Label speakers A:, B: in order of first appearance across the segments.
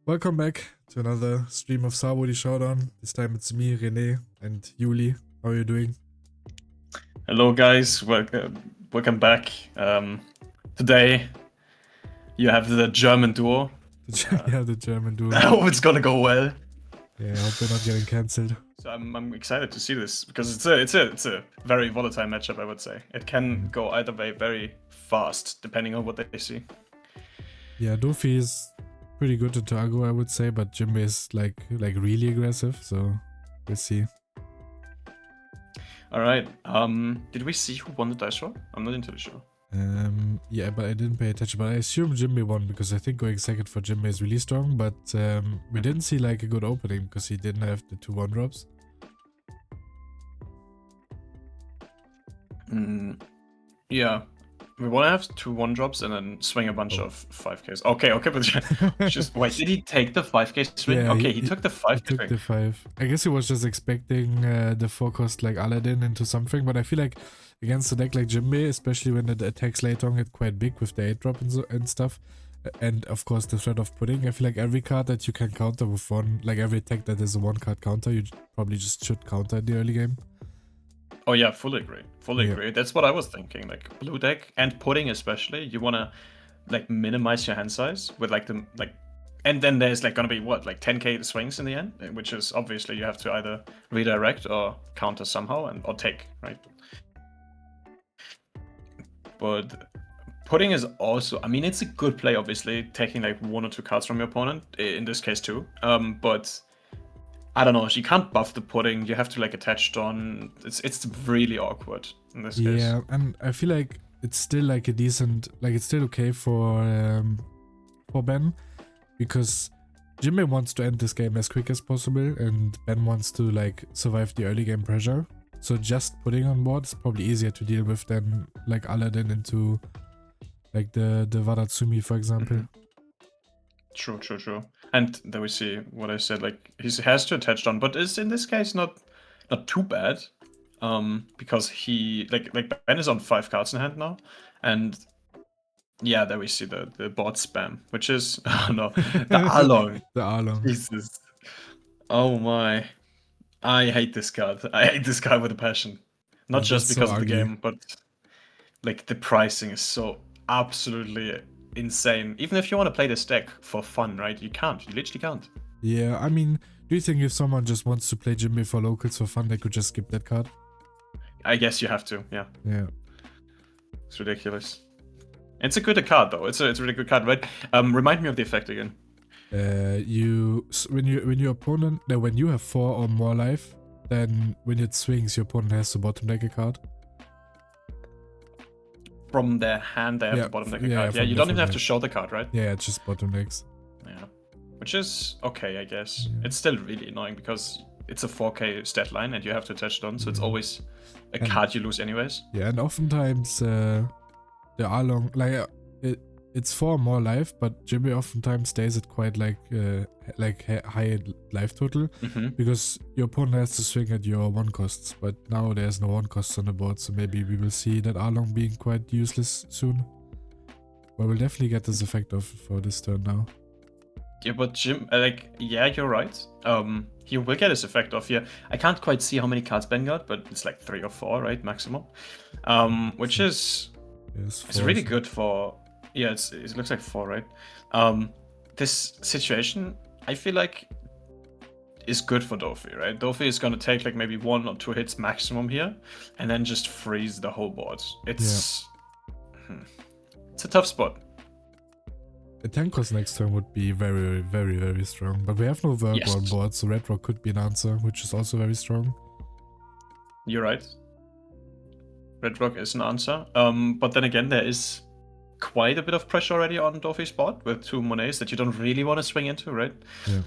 A: Welcome back to another stream of Sabodi Showdown. This time it's me, René, and Yuli. How are you doing?
B: Hello guys, welcome back. Today you have the German duo.
A: Yeah, the German duo.
B: I hope it's gonna go well.
A: Yeah, I hope they're not getting cancelled.
B: So I'm excited to see this because it's a very volatile matchup, I would say. It can go either way very fast depending on what they see.
A: Yeah, Dofi is pretty good to Targo, I would say, but Jinbe is like really aggressive, so we'll see.
B: Alright, did we see who won the dice roll? I'm not entirely sure.
A: Yeah, but I didn't pay attention, but I assume Jinbe won because I think going second for Jinbe is really strong, but we didn't see like a good opening because he didn't have the 2 1-drops.
B: Yeah. We want to have 2 1-drops and then swing a bunch of 5Ks. Okay, but just wait, did he take the 5K swing?
A: Yeah,
B: okay, he took the 5K
A: he took
B: swing.
A: the 5. I guess he was just expecting the 4 cost like Aladdin into something, but I feel like against a deck like Jinbe, especially when it attacks later on, get quite big with the 8-drop and stuff. And of course the threat of pudding. I feel like every card that you can counter with one, like every attack that is a 1-card counter, you probably just should counter in the early game.
B: Oh yeah, fully agree. Fully agree. That's what I was thinking. Like blue deck and pudding especially, you wanna like minimize your hand size with like the and then there's like gonna be what, like 10k swings in the end, which is obviously you have to either redirect or counter somehow or take, right? But pudding is also, I mean, it's a good play, obviously, taking like 1 or 2 cards from your opponent, in this case too. But I don't know, you can't buff the pudding, you have to like attach on. It's really awkward in this case.
A: Yeah, and I feel like it's still like a decent, like it's still okay for Ben, because Jinbe wants to end this game as quick as possible and Ben wants to like survive the early game pressure. So just putting on board is probably easier to deal with than like Aladdin into like the Wadatsumi, for example.
B: True. And then we see what I said, like he has to attach on, but is in this case not too bad. Because he like Ben is on 5 cards in hand now, and yeah, there we see the board spam, which is oh no, the Along.
A: The Along.
B: Jesus. Oh my. I hate this card. I hate this card with a passion. Not just because
A: so
B: of the
A: ugly.
B: game, but like the pricing is so absolutely insane. Even if you want to play this deck for fun, right? You can't. You literally can't.
A: Yeah, I mean, do you think if someone just wants to play Jinbe for locals for fun, they could just skip that card?
B: I guess you have to, yeah.
A: Yeah.
B: It's ridiculous. It's a good card though. It's a really good card, right? Remind me of the effect again.
A: When your opponent, when you have 4 or more life, then when it swings, your opponent has to bottom deck a card.
B: From their hand, they have to bottom deck a card. Yeah, you don't even have to show the card, right?
A: Yeah, it's just bottom decks.
B: Yeah, which is okay, I guess. Yeah. It's still really annoying because it's a 4k stat line and you have to attach it on, so it's always a card you lose anyways.
A: Yeah, and oftentimes the Along, like it's 4 more life, but Jinbe oftentimes stays at quite like high life total, because your opponent has to swing at your 1 costs, but now there's no 1 costs on the board, so maybe we will see that Along being quite useless soon. But we'll definitely get this effect off for this turn now.
B: Yeah, but Jim, yeah, you're right. He will get his effect off here. I can't quite see how many cards Ben got, but it's like 3 or 4, right, maximum. Which is it's really good for. Yeah, it looks like 4, right? This situation, I feel like, is good for Dofi, right? Dofi is gonna take like maybe 1 or 2 hits maximum here, and then just freeze the whole board. It's it's a tough spot.
A: A 10 cost next turn would be very strong, but we have no Virgo on board, so Red Rock could be an answer, which is also very strong.
B: You're right. Red Rock is an answer, but then again, there is quite a bit of pressure already on Dofi's board with 2 Monets that you don't really want to swing into, right?
A: Yeah.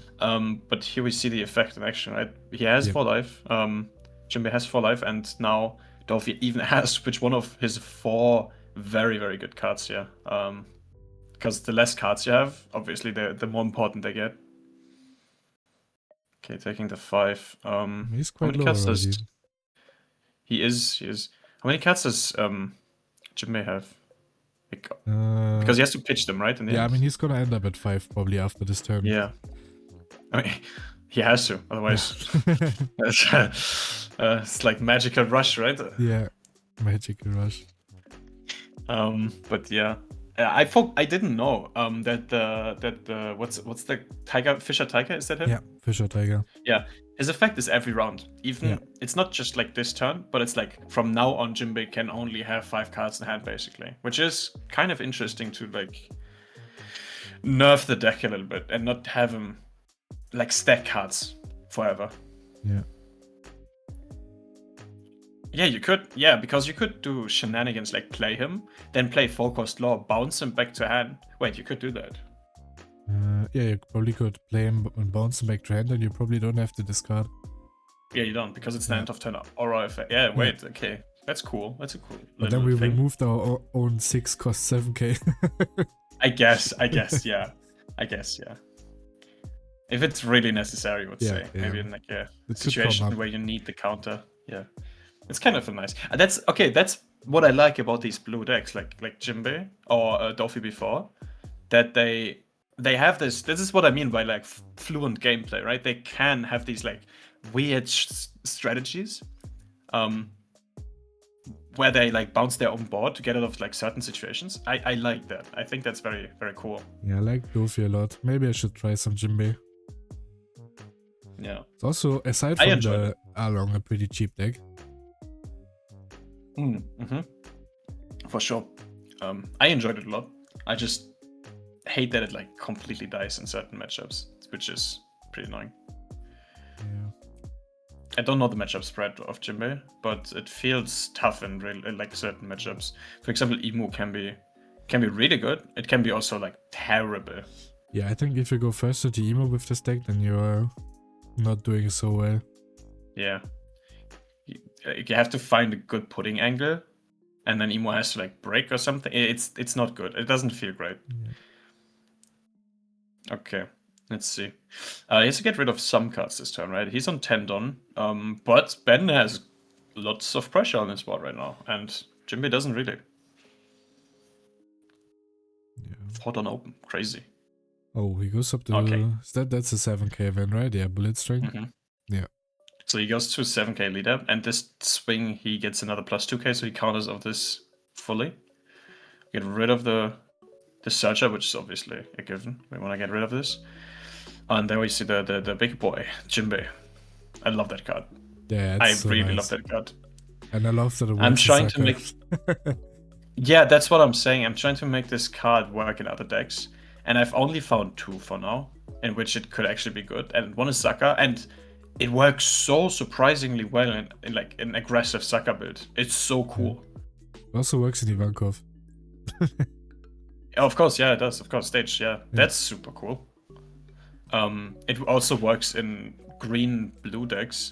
B: But here we see the effect in action, right? He has 4 life. Jinbe has 4 life, and now Dofi even has to pitch one of his 4 very good cards here. Because the less cards you have, obviously, the more important they get. Okay, taking the 5.
A: He's quite low already.
B: He is. How many cards does Jinbe have? Because he has to pitch them, right? In the
A: Yeah,
B: end?
A: I mean, he's gonna end up at 5 probably after this turn.
B: Yeah. I mean, he has to, otherwise it's like magical rush, right?
A: Yeah, magical rush.
B: But yeah, I didn't know that the what's the tiger Fisher Tiger, is that him?
A: Yeah, Fisher Tiger.
B: Yeah, his effect is every round. Even
A: Yeah.
B: it's not just like this turn, but it's like from now on, Jinbe can only have 5 cards in hand basically, which is kind of interesting to like nerf the deck a little bit and not have him like stack cards forever.
A: Yeah.
B: Yeah, you could. Yeah, because you could do shenanigans like play him, then play 4-cost Law, bounce him back to hand. Wait, you could do that.
A: Yeah, you probably could play him and bounce him back to hand, and you probably don't have to discard.
B: Yeah, you don't, because it's the end of turn aura effect. Yeah, wait, okay. That's cool. That's a cool
A: But then we
B: thing.
A: removed our own 6 cost 7k.
B: I guess, yeah. If it's really necessary, I would say.
A: Yeah.
B: Maybe in like a situation where you need the counter. Yeah. It's kind of a nice. That's okay. That's what I like about these blue decks, like Jinbe or Dofi before, that they have this. This is what I mean by like fluent gameplay, right? They can have these like weird strategies, where they like bounce their own board to get out of like certain situations. I like that. I think that's very, very cool.
A: Yeah, I like Dofi a lot. Maybe I should try some Jinbe.
B: Yeah.
A: It's also, aside from the Along, a pretty cheap deck.
B: For sure. I enjoyed it a lot. I just hate that it like completely dies in certain matchups, which is pretty annoying.
A: Yeah.
B: I don't know the matchup spread of Jinbe, but it feels tough in like certain matchups. For example, Emu can be really good. It can be also like terrible.
A: Yeah, I think if you go first to the Emu with this deck, then you're not doing so well.
B: Yeah. You have to find a good putting angle, and then Emo has to like break or something. It's not good. It doesn't feel great.
A: Yeah.
B: Okay, let's see. He has to get rid of some cards this turn, right? He's on Tendon, but Ben has lots of pressure on his board right now, and Jinbe doesn't really.
A: Yeah.
B: Hot on open, crazy.
A: Oh, he goes up to...
B: Okay.
A: That's a 7k event, right? Yeah, Bullet String. Yeah.
B: So he goes to 7k leader, and this swing he gets another plus 2k, so he counters of this fully. Get rid of the Searcher, which is obviously a given. We want to get rid of this. And then we see the big boy, Jinbe. I love that card.
A: Yeah,
B: I
A: so
B: really
A: nice.
B: love that card.
A: And I love that it works.
B: I'm trying to make... Yeah, that's what I'm saying. I'm trying to make this card work in other decks. And I've only found 2 for now, in which it could actually be good. And one is Sucker, and it works so surprisingly well in like an aggressive Sucker build. It's so cool.
A: It also works in Ivankov.
B: Of course, yeah, it does. Of course, stage, yeah. That's super cool. It also works in green-blue decks.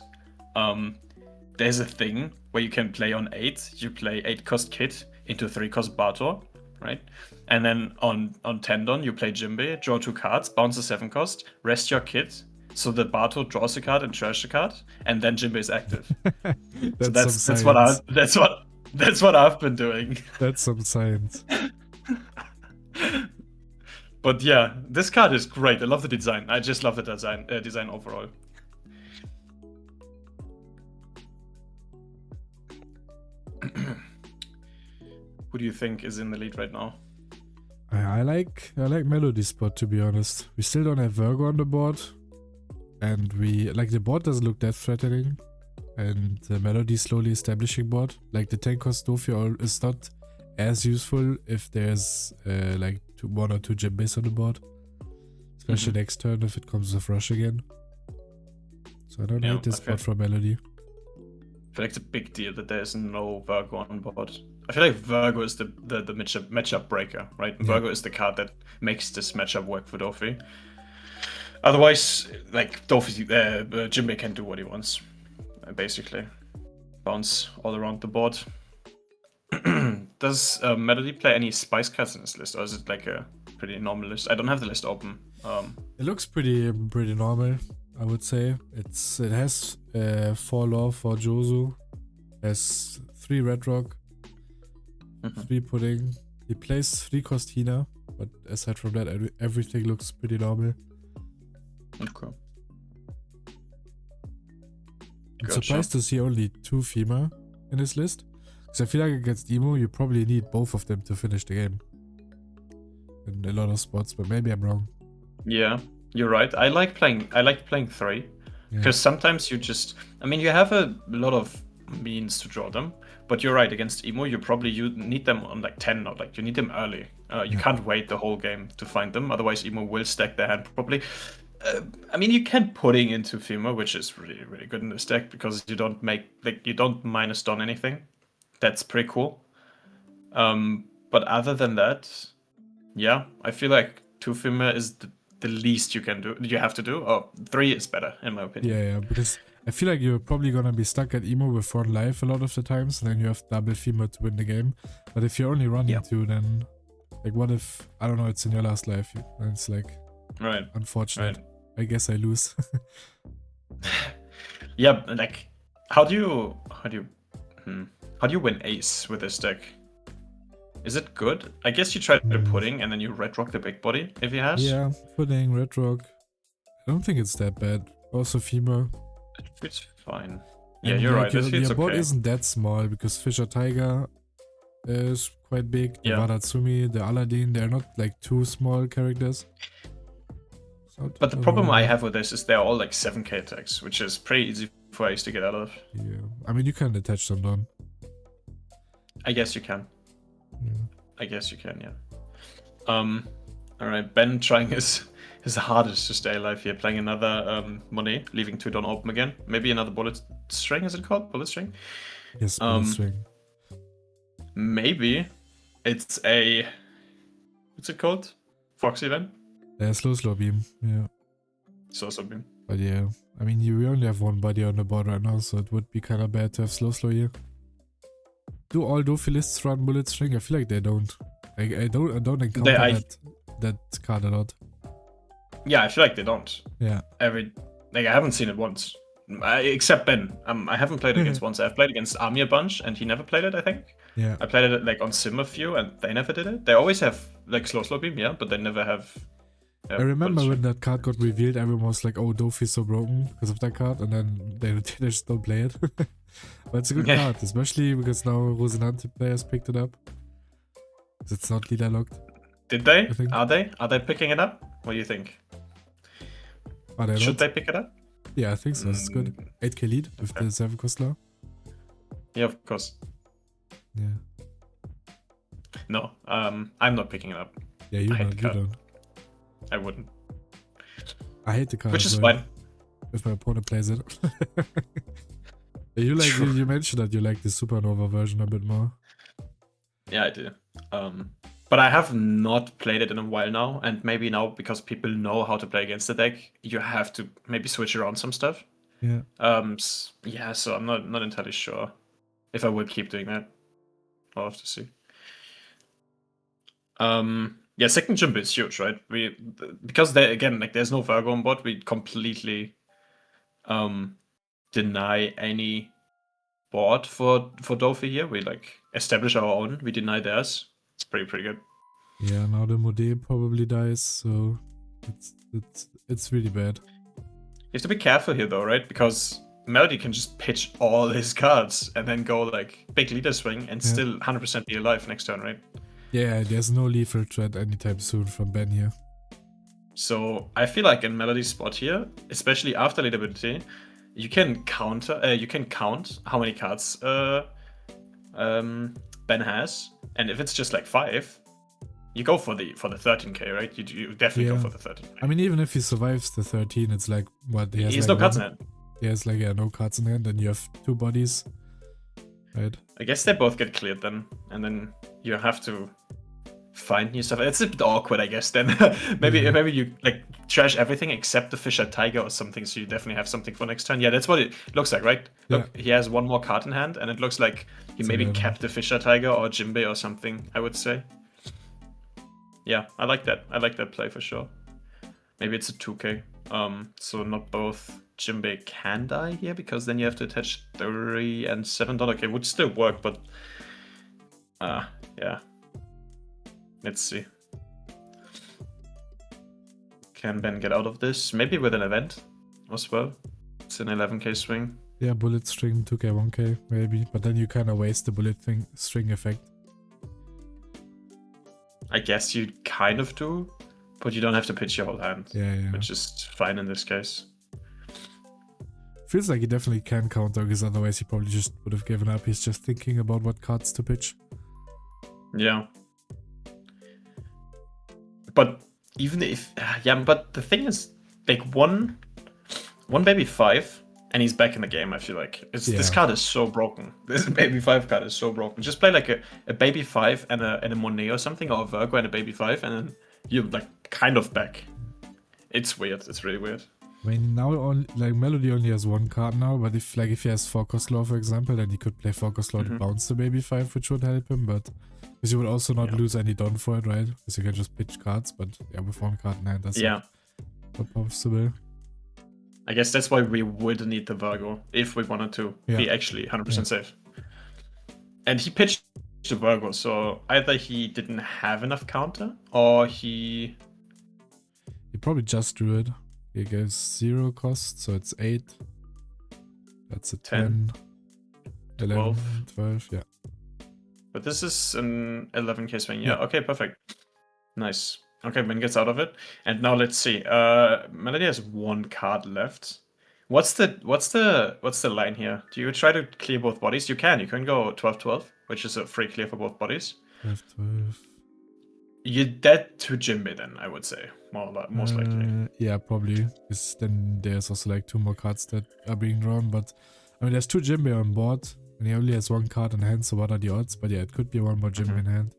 B: There's a thing where you can play on 8. You play 8-cost Kit into 3-cost Bartor, right? And then on Tendon, you play Jinbe, draw 2 cards, bounce a 7-cost, rest your Kit, so the Bartor draws a card and trash a card, and then Jinbe is active. That's what I've been doing.
A: That's some science.
B: But yeah, this card is great. I love the design. I just love the design overall. Who do you think is in the lead right now?
A: I like Melody's spot, to be honest. We still don't have Virgo on the board, and the board doesn't look that threatening, and the Melody slowly establishing board. Like the 10-cost Dofio is not as useful if there's like 1 or 2 Jinbes on the board, especially next turn if it comes with rush again. So I don't hate this spot for Melody.
B: I feel like it's a big deal that there's no Virgo on board. I feel like Virgo is the matchup breaker, right? Yeah. Virgo is the card that makes this matchup work for Dofi. Otherwise, like Jinbe can do what he wants, basically. Bounce all around the board. Does Melody play any spice cards in this list, or is it like a pretty normal list? I don't have the list open.
A: It looks pretty normal, I would say. It has 4 Law, 4 Jozu, has 3 Red Rock, 3 Pudding, He plays 3-cost Hina, but aside from that, everything looks pretty normal.
B: Okay.
A: I'm surprised to see only 2 Fima in this list. Because I feel like against Emo, you probably need both of them to finish the game. In a lot of spots, but maybe I'm wrong.
B: Yeah, you're right. I like playing 3. Because sometimes you just... I mean, you have a lot of means to draw them. But you're right, against Emo, you need them on like 10 or like you need them early. You can't wait the whole game to find them. Otherwise, Emo will stack their hand properly. I mean, you can pudding into Fima, which is really, really good in this deck because you don't minus stun anything. That's pretty cool. But other than that, yeah, I feel like 2 Fima is the least you have to do. Or 3 is better, in my opinion.
A: Yeah, because I feel like you're probably gonna be stuck at Emo with 1 life a lot of the times, and then you have double Fima to win the game. But if you're only running 2, then like what if, I don't know, it's in your last life, and it's like unfortunate. Right. I guess I lose.
B: Yeah, like how do you win ace with this deck? Is it good? I guess you try the pudding and then you red rock the big body if he has.
A: Yeah, pudding, red rock. I don't think it's that bad. Also Fima.
B: It's fine. Yeah, you're right.
A: Your board isn't that small because Fisher Tiger is quite big. The Wadatsumi, the Aladdin, they're not like too small characters.
B: But the problem I have with this is they're all like 7k attacks, which is pretty easy for Ace to get out of.
A: Yeah, I mean you can attach them down.
B: I guess you can.
A: Yeah.
B: I guess you can, yeah. Alright, Ben trying his hardest to stay alive here, playing another Monet, leaving 2 down open again. Maybe another bullet string, is it called? Bullet string?
A: Yes, bullet string.
B: Maybe it's a... What's it called? Foxy then?
A: Yeah, slow beam, yeah.
B: Slow beam.
A: But yeah, I mean, we only have 1 body on the board right now, so it would be kind of bad to have slow here. Do all Dofi lists run bullet string? I feel like they don't. I don't encounter that card a lot.
B: Yeah, I feel like they don't.
A: Yeah.
B: I haven't seen it once. Except Ben. I haven't played against once. I've played against Army a bunch, and he never played it, I think.
A: Yeah.
B: I played it like on Sim a few, and they never did it. They always have like slow beam, yeah, but they never have...
A: I remember when that card got revealed, everyone was like, oh, Dofi's so broken because of that card, and then they just don't play it. But it's a good card, especially because now Rosinante players picked it up. Because it's not leader locked.
B: Did they? Are they picking it up? What do you think? Should they pick it up?
A: Yeah, I think so. It's good. 8k lead with the 7-cost law.
B: Yeah, of course.
A: Yeah.
B: No, I'm not picking it up.
A: Yeah, you don't.
B: I wouldn't.
A: I hate the card.
B: Which is fine.
A: If my opponent plays it. You mentioned that you like the Supernova version a bit more.
B: Yeah, I do. But I have not played it in a while now, and maybe now because people know how to play against the deck, you have to maybe switch around some stuff.
A: Yeah.
B: Yeah, so I'm not entirely sure if I will keep doing that. I'll have to see. Yeah, second Jinbe is huge, right? Because there's no Virgo on board, we completely deny any board for Dofi here. We like establish our own, we deny theirs. It's pretty good.
A: Yeah, now the Mode probably dies, so it's really bad.
B: You have to be careful here though, right? Because Melody can just pitch all his cards and then go like big leader swing and still 100% be alive next turn, right?
A: Yeah, there's no lethal threat anytime soon from Ben here.
B: So I feel like in Melody's spot here, especially after lead ability, you can count how many cards Ben has, and if it's just like 5, you go for the 13k, right? You definitely go for the 13k.
A: I mean, even if he survives the 13, it's like what?
B: He has no cards in hand.
A: He has like no cards in hand, and you have 2 bodies, right?
B: I guess they both get cleared then, and then you have to find new stuff. It's a bit awkward, I guess. Then maybe you like trash everything except the Fisher Tiger or something, so you definitely have something for next turn. Yeah, that's what it looks like, right? Look, he has 1 more card in hand, and it looks like he maybe kept the Fisher Tiger or Jinbe or something, I would say. Yeah, I like that. I like that play for sure. Maybe it's a 2k. So not both Jinbe can die here, because then you have to attach 3 and $7. Okay, would still work, but yeah. Let's see. Can Ben get out of this? Maybe with an event as well. It's an 11k swing.
A: Yeah, bullet string 2k 1k maybe, but then you kind of waste the bullet string effect.
B: I guess you kind of do, but you don't have to pitch your whole hand.
A: Yeah.
B: Which is fine in this case.
A: Feels like he definitely can counter, because otherwise he probably just would have given up. He's just thinking about what cards to pitch.
B: Yeah. But even if... Yeah, but the thing is, like one baby 5, and he's back in the game, I feel like. This card is so broken. This baby 5 card is so broken. Just play like a baby 5 and a Monet or something, or a Virgo and a baby 5, and then you're like kind of back. It's weird. It's really weird.
A: I mean, now like Melody only has 1 card now, but if he has Focus Law, for example, then he could play Focus Law to bounce the baby 5, which would help him, but because you would also not lose any Don for it, right? Because you can just pitch cards, but yeah, with 1 card in hand, that's not possible.
B: I guess that's why we would need the Virgo if we wanted to be actually 100% safe. And he pitched the Virgo, so either he didn't have enough counter, or he
A: probably just drew it. He gives 0 cost, so it's 8. That's a 10. 11, 12, yeah.
B: But this is an 11k swing. Yeah, okay, perfect. Nice. Okay, Ben gets out of it. And now let's see. Melody has 1 card left. What's the line here? Do you try to clear both bodies? You can go 12-12, which is a free clear for both bodies.
A: 12-12.
B: You're dead to Jinbe then, I would say. Most likely.
A: Yeah, probably. Because then there's also like 2 more cards that are being drawn. But I mean, there's 2 Jinbe on board, and he only has 1 card in hand, so what are the odds? But yeah, it could be 1 more Jinbe in hand.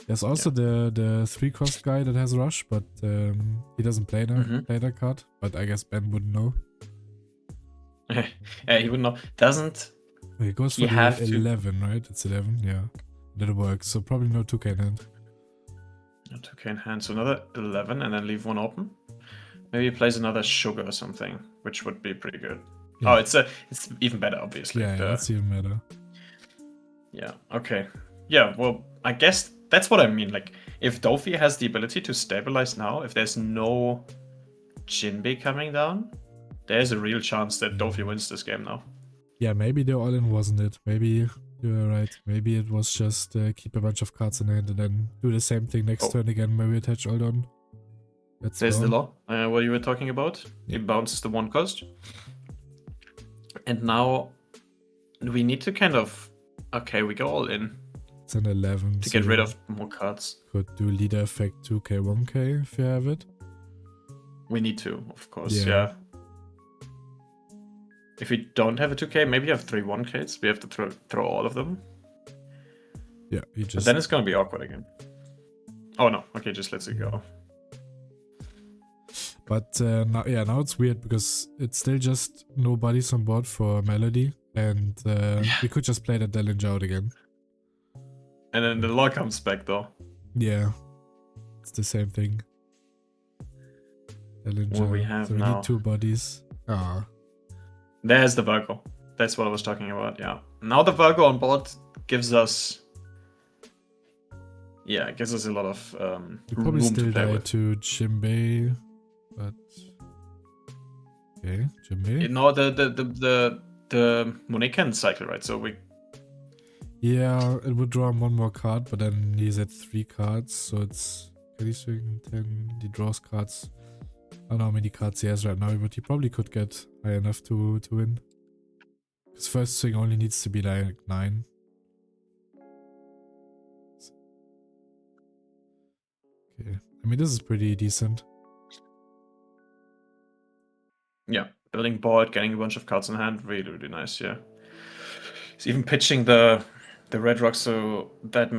A: There's also the 3-cost guy that has Rush, but he doesn't play that card. But I guess Ben wouldn't know.
B: Yeah, he wouldn't know.
A: He goes for the 11, right? It's 11, yeah. That works, so probably no 2k in hand.
B: No 2k in hand, so another 11 and then leave 1 open. Maybe he plays another Sugar or something, which would be pretty good. Yeah. Oh, it's even better, obviously.
A: Yeah, it's even better.
B: Yeah, okay. Yeah, well, I guess that's what I mean. Like, if Dofi has the ability to stabilize now, if there's no Jinbe coming down, there's a real chance that Dofi wins this game now.
A: Yeah, maybe the all-in wasn't it. Maybe you're right. Maybe it was just keep a bunch of cards in hand and then do the same thing next turn again, maybe attach all-on.
B: There's the law, what you were talking about. Yeah. It bounces the 1 cost. And now we need to kind of... Okay, we go all in.
A: It's an 11.
B: To get rid of more cards.
A: Could do leader effect 2k, 1k if you have it.
B: We need to, of course, yeah. If we don't have a 2k, maybe you have 3 1ks. We have to throw all of them.
A: Yeah, you just...
B: But then it's gonna be awkward again. Oh no, okay, just lets it go.
A: But now it's weird because it's still just no bodies on board for Melody. And we could just play the Dellinger out again.
B: And then the law comes back though.
A: Yeah, it's the same thing. Dellinger.
B: What we have
A: so we
B: now.
A: need 2 bodies. Ah.
B: There's the Virgo. That's what I was talking about, yeah. Now the Virgo on board gives us... Yeah, it gives us a lot of
A: you probably
B: room
A: still
B: to play
A: die
B: with.
A: to Jinbe, but... Okay, Jinbe?
B: No, the Monet can cycle, right? So we...
A: Yeah, it would draw him 1 more card, but then he's at 3 cards, so it's... Can he swing 10? He draws cards. I don't know how many cards he has right now, but he probably could get high enough to win. His first swing only needs to be like 9. Okay, I mean this is pretty decent.
B: Yeah, building board, getting a bunch of cards in hand, really, really nice, yeah. He's even pitching the red rock so that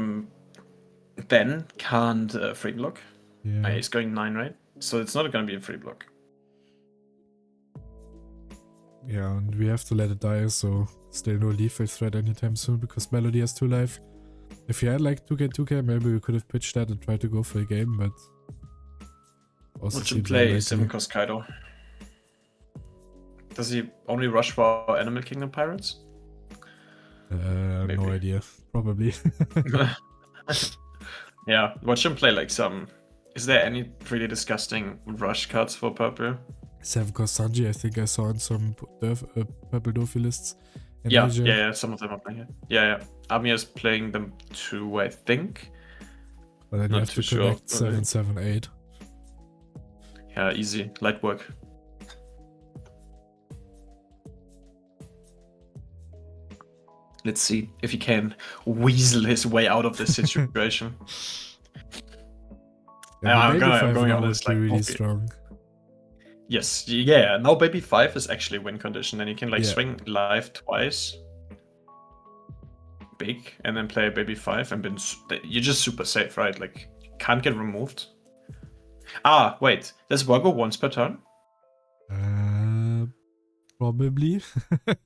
B: Ben can't free block.
A: Yeah.
B: He's going 9, right? So it's not going to be a free block.
A: Yeah, and we have to let it die, so still no lethal threat anytime soon because Melody has 2 life. If he had like 2k, maybe we could have pitched that and tried to go for a game, but... Also
B: Would you play 7-cost Kaido? Does he only rush for Animal Kingdom Pirates?
A: No idea. Probably.
B: Yeah, watch him play like some. Is there any really disgusting rush cards for purple?
A: 7-cost Sanji, I think I saw in some purple Dofi lists in
B: Yeah,
A: Asia.
B: yeah, some of them are playing it. Yeah. Amiya's playing them too, I think.
A: But then you have to connect 7, 7, 8.
B: Yeah, easy. Light work. Let's see if he can weasel his way out of this situation. I'm going on this like
A: really strong.
B: Yes, yeah. Now baby 5 is actually win condition, and you can like swing live twice, big, and then play baby 5, and then you're just super safe, right? Like can't get removed. Ah, wait. Does Virgo once per turn?
A: Probably.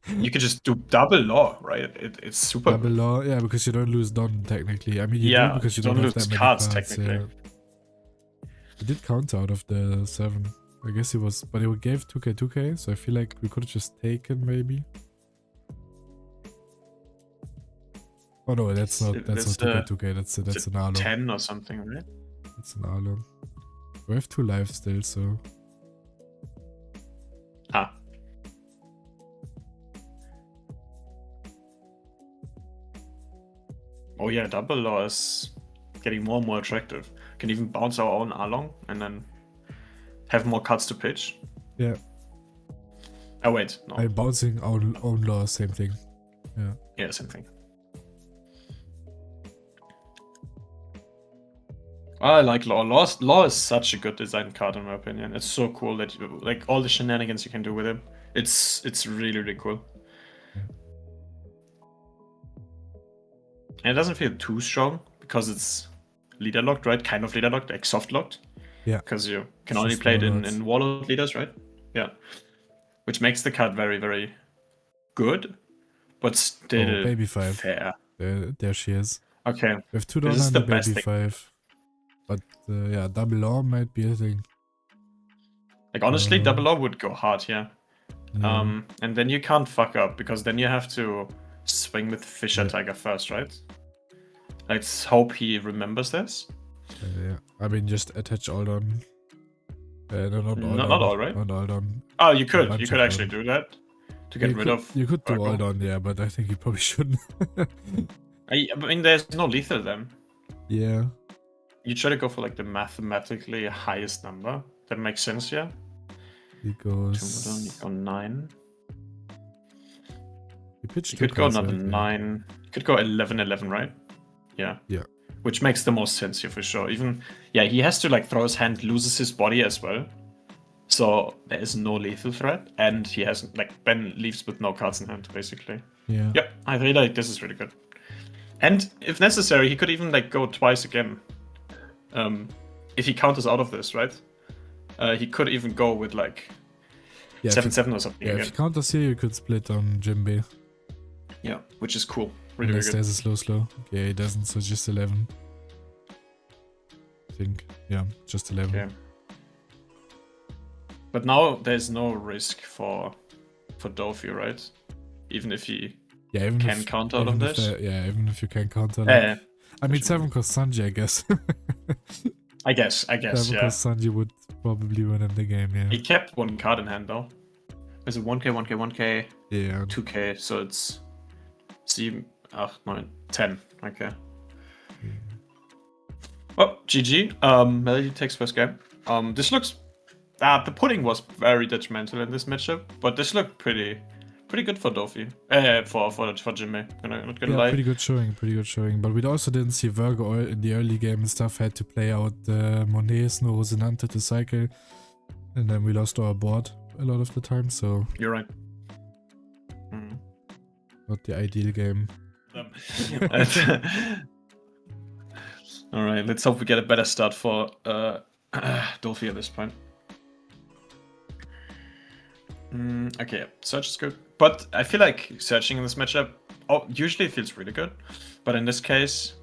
B: You could just do double law, right? It's super
A: double
B: good.
A: law, yeah, because you don't lose Don technically. I mean, you do because you don't have that many cards technically. Yeah. He did counter out of the 7. I guess he was, but he gave 2k 2k, so I feel like we could have just taken maybe. Oh no, that's not 2k 2k. That's an Arlo.
B: 10 or something, right?
A: That's an Arlo. We have 2 lives still, so.
B: Ah. Oh yeah, double law is getting more and more attractive. Can even bounce our own Arlong and then have more cards to pitch.
A: Yeah.
B: Oh wait, no.
A: I'm bouncing own law, same thing. Yeah.
B: Yeah, same thing. I like law. Law is such a good design card in my opinion. It's so cool that you, like all the shenanigans you can do with him. It's really, really cool.
A: Yeah.
B: And it doesn't feel too strong because it's leader locked, right? Kind of leader locked, like soft locked.
A: Yeah.
B: Because you can only play it in warlord leaders, right? Yeah. Which makes the card very, very good, but still
A: baby 5.
B: fair.
A: There she is.
B: Okay.
A: We have $2 on the baby 5. But yeah, double law might be a thing.
B: Like honestly, double law would go hard here. Yeah. And then you can't fuck up because then you have to swing with Fisher Tiger first, right? Let's hope he remembers this.
A: Yeah, I mean just attach Aldon. No,
B: not all, right?
A: Not Aldon.
B: Oh, you could actually do that to get rid of.
A: You could do Aldon, yeah, but I think you probably shouldn't.
B: I mean, there's no lethal then.
A: Yeah.
B: You try to go for like the mathematically highest number. That makes sense, yeah.
A: He goes.
B: You go 9.
A: You
B: could go another 9. You could go 11, 11, right? Yeah.
A: Yeah.
B: Which makes the most sense here for sure. Even he has to like throw his hand, loses his body as well. So there is no lethal threat, and he has like Ben leaves with no cards in hand basically.
A: Yeah.
B: Yep. I really like this is really good. And if necessary, he could even like go twice again. If he counters out of this, right? He could even go with like 7/7 or something.
A: Yeah,
B: again.
A: if you counters here, you could split on Jinbe.
B: Yeah, which is cool. Really,
A: Unless
B: really good.
A: there's a slow. Okay, he doesn't, so just 11. I think. Yeah, just 11.
B: Okay. But now there's no risk for Dofi, right? Even if he can counter out of this.
A: Even if you can counter. Like, I mean, 7-cost Sanji, I guess.
B: I guess,
A: 7-cost Sanji would probably win in the game, yeah.
B: He kept 1 card in hand though. Is it 1k, 1k, 1k?
A: Yeah.
B: 2k, so it's 7, 8, 9, 10. Okay. Yeah. Oh, GG. Melody takes first game. This looks... the pudding was very detrimental in this matchup, but this looked pretty good for Dofi. For Jinbe. Not gonna lie.
A: Pretty good showing. But we also didn't see Virgo in the early game and stuff. Had to play out Monets, no Rosinante to cycle, and then we lost our board a lot of the time. So
B: you're right.
A: Not the ideal game.
B: All right, let's hope we get a better start for Dofi at this point. Okay, search is good. But I feel like searching in this matchup usually feels really good. But in this case,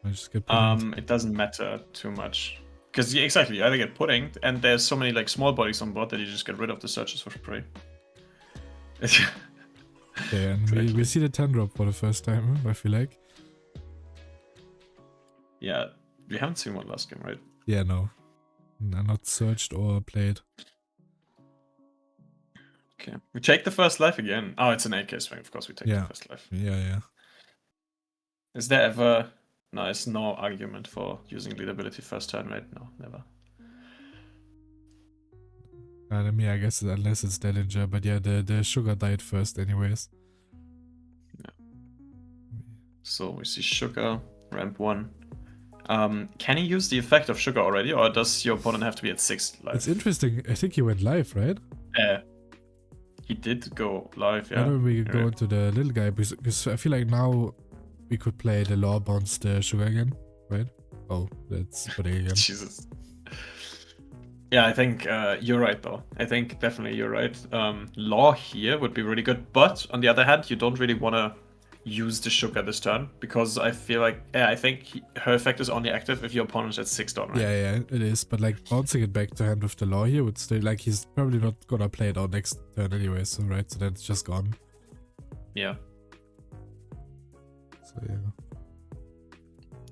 B: it doesn't matter too much. Because exactly, you either get pudding, and there's so many like small bodies on board that you just get rid of the searches for free.
A: Yeah, and we see the 10 drop for the first time, I feel like.
B: Yeah, We haven't seen one last game, right?
A: Yeah, no. Not searched or played.
B: Okay. We take the first life again. Oh, it's an AK swing. Of course we take the first life.
A: Yeah.
B: Is there ever... No, there's no argument for using lead ability first turn, right? No, never.
A: I mean, I guess unless it's Dellinger, but yeah, the sugar died first anyways.
B: Yeah. So we see sugar, ramp 1. Can he use the effect of sugar already, or does your opponent have to be at 6 life?
A: It's interesting. I think he went live, right?
B: He did go live, yeah.
A: Why don't we go into the little guy? Because I feel like now we could play the law bounce the sugar again, right? Oh, that's putting again.
B: Jesus. Yeah, I think you're right, though. I think definitely you're right. Law here would be really good, but on the other hand, you don't really want to use the sugar this turn, because I feel like, I think her effect is only active if your opponent's at 6 down, right?
A: Yeah, it is, but like bouncing it back to hand with the law here would still, like, he's probably not gonna play it out next turn anyway, so right, so then it's just gone.
B: Yeah.
A: So yeah.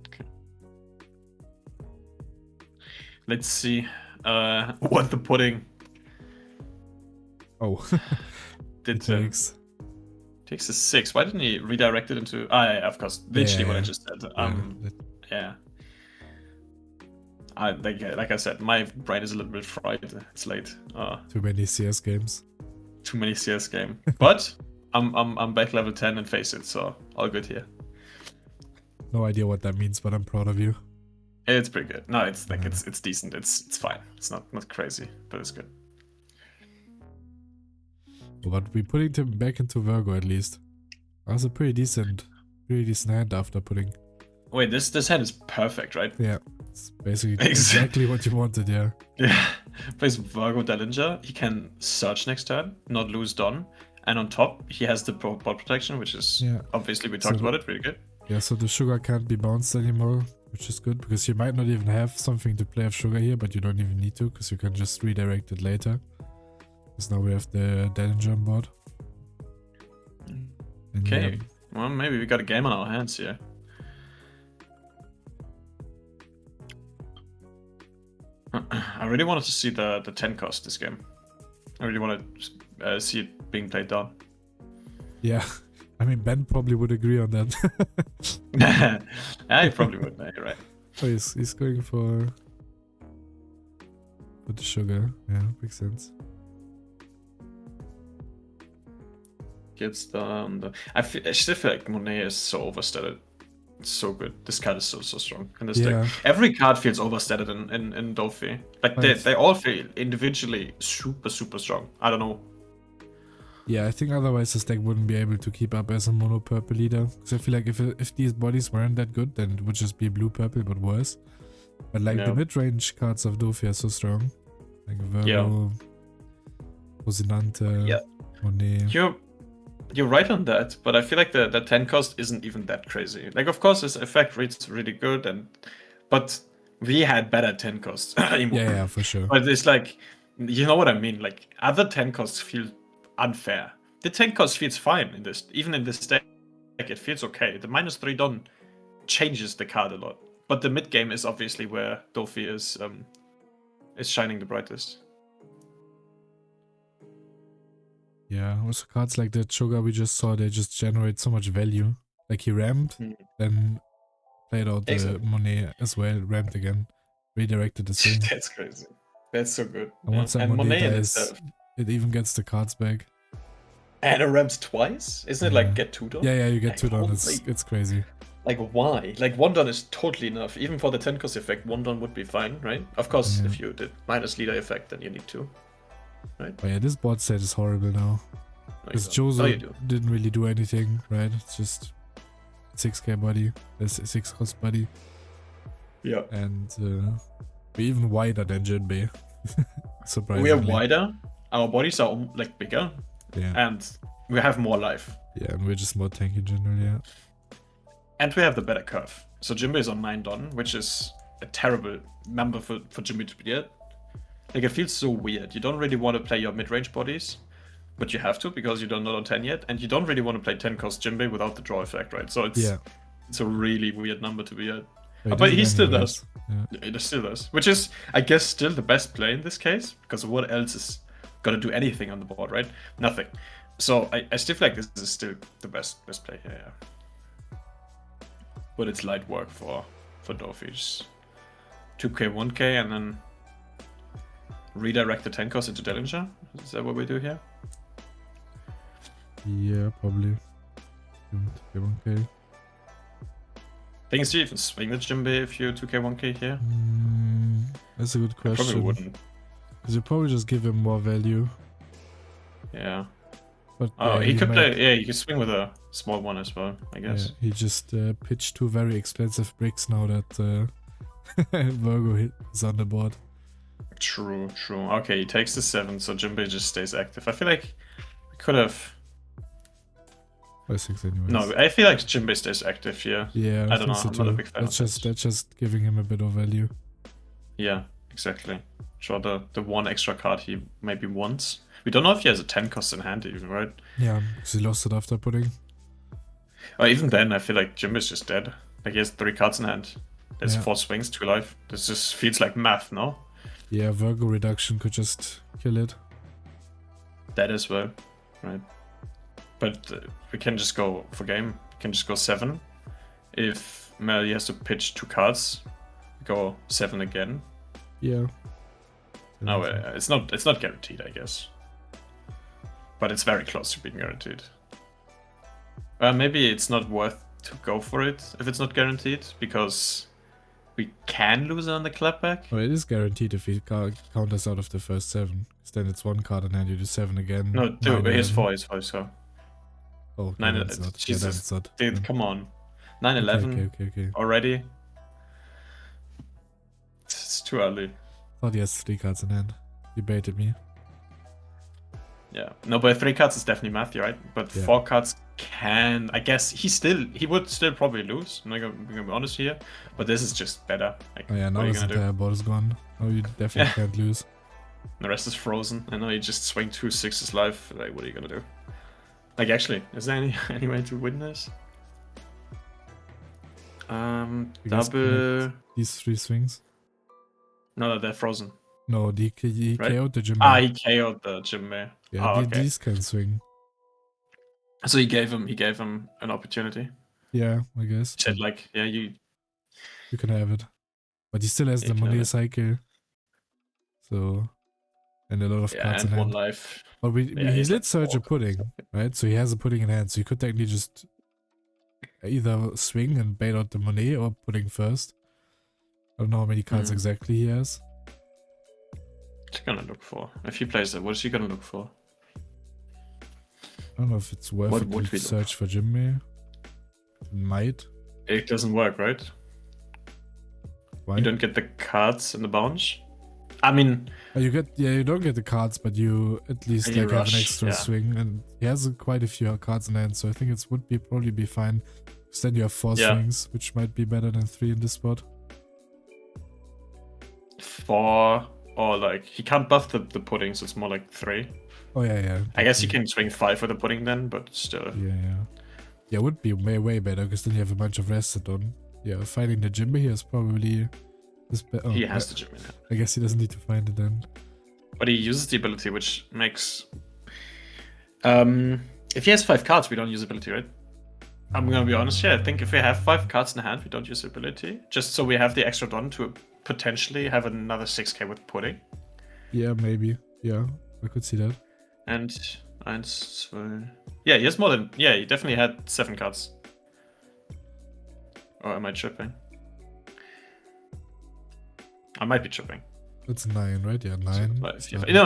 B: Okay. Let's see what the pudding.
A: Oh.
B: Did
A: takes
B: a 6. Why didn't he redirect it into... yeah, of course. Literally what I just said. Yeah. Like I said, my brain is a little bit fried. It's late.
A: Too many CS games.
B: Too many CS game. But I'm back level 10 and face it, so all good here.
A: No idea what that means, but I'm proud of you.
B: It's pretty good. No, it's like it's decent. It's fine. It's not crazy, but it's good.
A: But we putting him back into Virgo at least. That was a pretty decent hand after putting.
B: Wait, this hand is perfect, right?
A: Yeah, it's basically exactly what you wanted. Yeah.
B: Yeah. Plays Virgo Dellinger. He can search next turn, not lose Don, and on top he has the bot protection, which is obviously we talked about it. Really good.
A: Yeah, so the sugar can't be bounced anymore, which is good because you might not even have something to play of sugar here, but you don't even need to because you can just redirect it later. Because now we have the Dellinger on board.
B: Okay, well maybe we got a game on our hands here. I really wanted to see the 10 cost this game. I really want to see it being played down.
A: Yeah, I mean Ben probably would agree on
B: that. I probably would, you're right.
A: Oh, he's going for the sugar. Yeah, makes sense.
B: Gets the I still feel like Monet is so overstated. It's so good. This card is so strong in this deck. Every card feels overstated in Dofi. Like they all feel individually super strong. I don't know.
A: Yeah, I think otherwise this deck wouldn't be able to keep up as a mono purple leader. Because I feel like if these bodies weren't that good, then it would just be blue purple but worse. But like the mid range cards of Dofi are so strong. Like Virgo, Rosinante, Monet.
B: You're right on that, but I feel like the 10 cost isn't even that crazy. Like, of course, this effect reads really good, but we had better 10 costs.
A: Yeah, for sure.
B: But it's like, you know what I mean? Like, other 10 costs feel unfair. The 10 cost feels fine in this, even in this deck. It feels okay. The -3 Don changes the card a lot, but the mid game is obviously where Dofi is shining the brightest.
A: Yeah, also cards like the sugar we just saw, they just generate so much value. Like he ramped, then played out the Monet as well, ramped again, redirected the same.
B: That's crazy. That's so good.
A: And once that Monet dies, it even gets the cards back.
B: And it ramps twice? Isn't it like get 2 Don?
A: Yeah, you get 2 Don. It's crazy.
B: Like why? Like 1 Don is totally enough. Even for the 10 cost effect, 1 Don would be fine, right? Of course, if you did minus leader effect, then you need 2. Right?
A: Oh yeah, this board set is horrible now. Because Jozo didn't really do anything, right? It's just 6k body, 6 cost body.
B: Yeah.
A: And we're even wider than Jinbe. Surprisingly.
B: We are wider, our bodies are like bigger, and we have more life.
A: Yeah, and we're just more tanky in general, yeah.
B: And we have the better curve. So Jinbe is on 9 Don, which is a terrible number for Jinbe to be at. Like, it feels so weird. You don't really want to play your mid-range bodies, but you have to because you don't know on 10 yet, and you don't really want to play 10 cost Jinbe without the draw effect, right? So it's a really weird number to be at.
A: Wait,
B: But he
A: doesn't
B: still
A: anyways.
B: does.
A: Yeah.
B: It still does. Which is, I guess, still the best play in this case. Because what else is gonna do anything on the board, right? Nothing. So I still feel like this is still the best play here, yeah. But it's light work for Doffies. 2k, 1k, and then redirect the 10 cost into Dellinger? Is that what we do here?
A: Yeah, probably. Okay.
B: Think do you even swing the Jinbe if you 2k, 1k here?
A: That's a good question.
B: I probably wouldn't.
A: Because you probably just give him more value.
B: Yeah.
A: But
B: Oh,
A: yeah,
B: he could
A: might...
B: play. Yeah, you could swing with a small one as well, I guess.
A: Yeah, he just pitched 2 very expensive bricks now that Virgo is on the board.
B: True. Okay, he takes the 7, so Jinbe just stays active. I feel like we could have.
A: 5-6 anyways.
B: No, I feel like Jinbe stays active here.
A: Yeah,
B: I don't know.
A: so
B: I'm not a big fan
A: that's
B: of
A: just that's just giving him a bit of value.
B: Yeah, exactly. Draw the 1 extra card he maybe wants. We don't know if he has a 10 cost in hand even, right?
A: Yeah, because he lost it after putting.
B: Or even then, I feel like Jinbe is just dead. Like he has 3 cards in hand. There's 4 swings, 2 life. This just feels like math, no?
A: Yeah, Virgo reduction could just kill it.
B: That as well, right? But we can just go for game. We can just go 7. If Melody has to pitch 2 cards, go 7 again.
A: Yeah.
B: No, it's not guaranteed, I guess. But it's very close to being guaranteed. Maybe it's not worth to go for it if it's not guaranteed, because we can lose on the clapback.
A: Oh, it is guaranteed if he counters out of the first 7. Because then it's 1 card and then you do 7 again.
B: No, dude, here's 4, so.
A: Oh, okay,
B: 9,
A: that's not.
B: Jesus,
A: yeah, that's not.
B: dude, come on. 9-11
A: Okay.
B: already. It's too early.
A: Thought he has 3 cards in hand. You baited me.
B: Yeah, no, but 3 cards is definitely Matthew, right? But 4 cards can, I guess he would still probably lose. I'm gonna be honest here, but this is just better. Like,
A: Oh yeah, now his entire board is gone. Oh, you definitely can't lose.
B: The rest is frozen. I know you just swing 2 6s live. Like, what are you gonna do? Like, actually, is there any way to win this? Double.
A: These 3 swings.
B: No, they're frozen.
A: No, he
B: right?
A: KO'd the Jinbe.
B: Ah, he KO'd the Jinbe.
A: Yeah,
B: okay.
A: These can swing.
B: So he gave him an opportunity.
A: Yeah, I guess.
B: He said like, yeah, you
A: can have it, but he still has the money cycle. So, and a lot of cards in hand.
B: 1 life.
A: But he did search a pudding, right? So he has a pudding in hand. So you could technically just either swing and bait out the money or pudding first. I don't know how many cards exactly he has.
B: What's he gonna look for? If he plays it, what is he gonna look for?
A: I don't know if it's worth it to search for Jinbe. It might.
B: It doesn't work, right?
A: Why?
B: You don't get the cards in the bunch. I mean,
A: you don't get the cards, but you at least like have an extra swing, and he has quite a few cards in hand, so I think it would probably be fine. Because then you have 4 swings, which might be better than 3 in this spot.
B: 4, or like he can't buff the pudding, so it's more like 3.
A: Oh yeah.
B: I guess you can swing 5 with the pudding then, but still.
A: Yeah, it would be way better because then you have a bunch of rested on. Yeah, finding the Jinbe here is probably.
B: He has the Jinbe now.
A: I guess he doesn't need to find it then.
B: But he uses the ability, which makes... if he has 5 cards, we don't use ability, right? I'm gonna be honest here. I think if we have 5 cards in hand, we don't use ability. Just so we have the extra Don to potentially have another 6k with pudding.
A: Yeah, maybe. Yeah, I could see that.
B: And... Yeah, he has more than... Yeah, he definitely had 7 cards. Or am I tripping? I might be tripping.
A: It's 9, right? Yeah, 9.
B: No,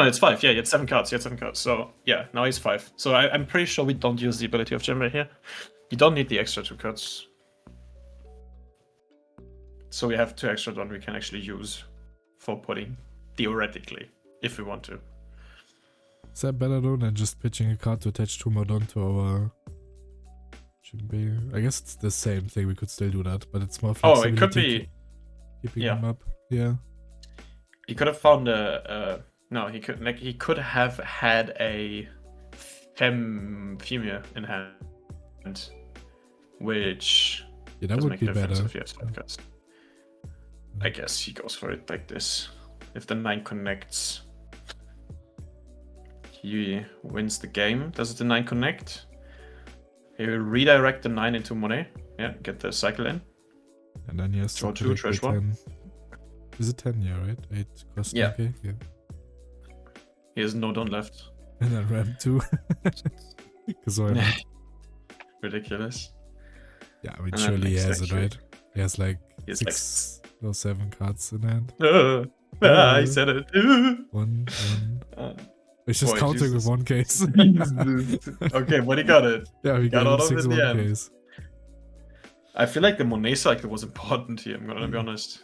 B: it's 5. Yeah, he had 7 cards. So, yeah, now he's 5. So I'm pretty sure we don't use the ability of Jinbe here. You don't need the extra 2 cards. So we have 2 extra Don we can actually use for pudding, theoretically, if we want to.
A: Is that better though than just pitching a card to attach 2 more Don to our Jinbe? I guess it's the same thing. We could still do that, but it's more flexibility.
B: Oh, it could be...
A: Keeping him up. Yeah.
B: He could have found no, he could have had a female in hand, which
A: that would be better.
B: if he has 5 cards. I guess he goes for it like this. If the 9 connects, he wins the game. Does the 9 connect? He will redirect the 9 into money. Yeah, get the cycle in.
A: And then he has
B: Draw
A: to
B: 2, trash 1.
A: Is it 10? Yeah, right? 8 cost.
B: Yeah.
A: Okay, yeah.
B: He has no don left.
A: And then ram 2. Because why not?
B: Ridiculous.
A: Yeah, I mean,
B: And
A: surely he
B: next
A: has it,
B: actually.
A: right? He has like
B: He has
A: 6 or 7 cards in hand.
B: I said it.
A: 1. It's just
B: Boy,
A: counting
B: Jesus.
A: with 1 case.
B: Okay, but he got it.
A: Yeah, we
B: got
A: got
B: out of
A: 6
B: it in the
A: 1
B: end.
A: case.
B: I feel like the Monet cycle was important here, I'm gonna be honest.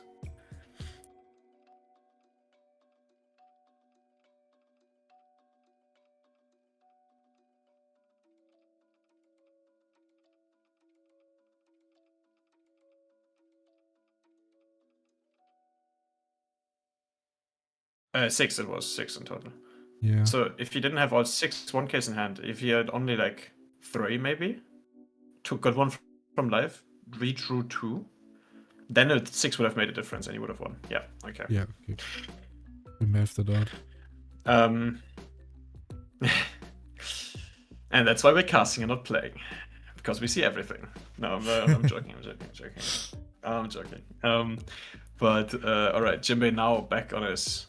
B: Six it was, 6 in total.
A: Yeah.
B: So if he didn't have all 6 1Ks in hand, if he had only like 3 maybe, got 1 from life, redrew 2, then a 6 would have made a difference and he would have won. Yeah, okay.
A: Yeah, okay. We mathed it out.
B: And that's why we're casting and not playing. Because we see everything. No, I'm joking, I'm joking. But alright, Jinbe now back on his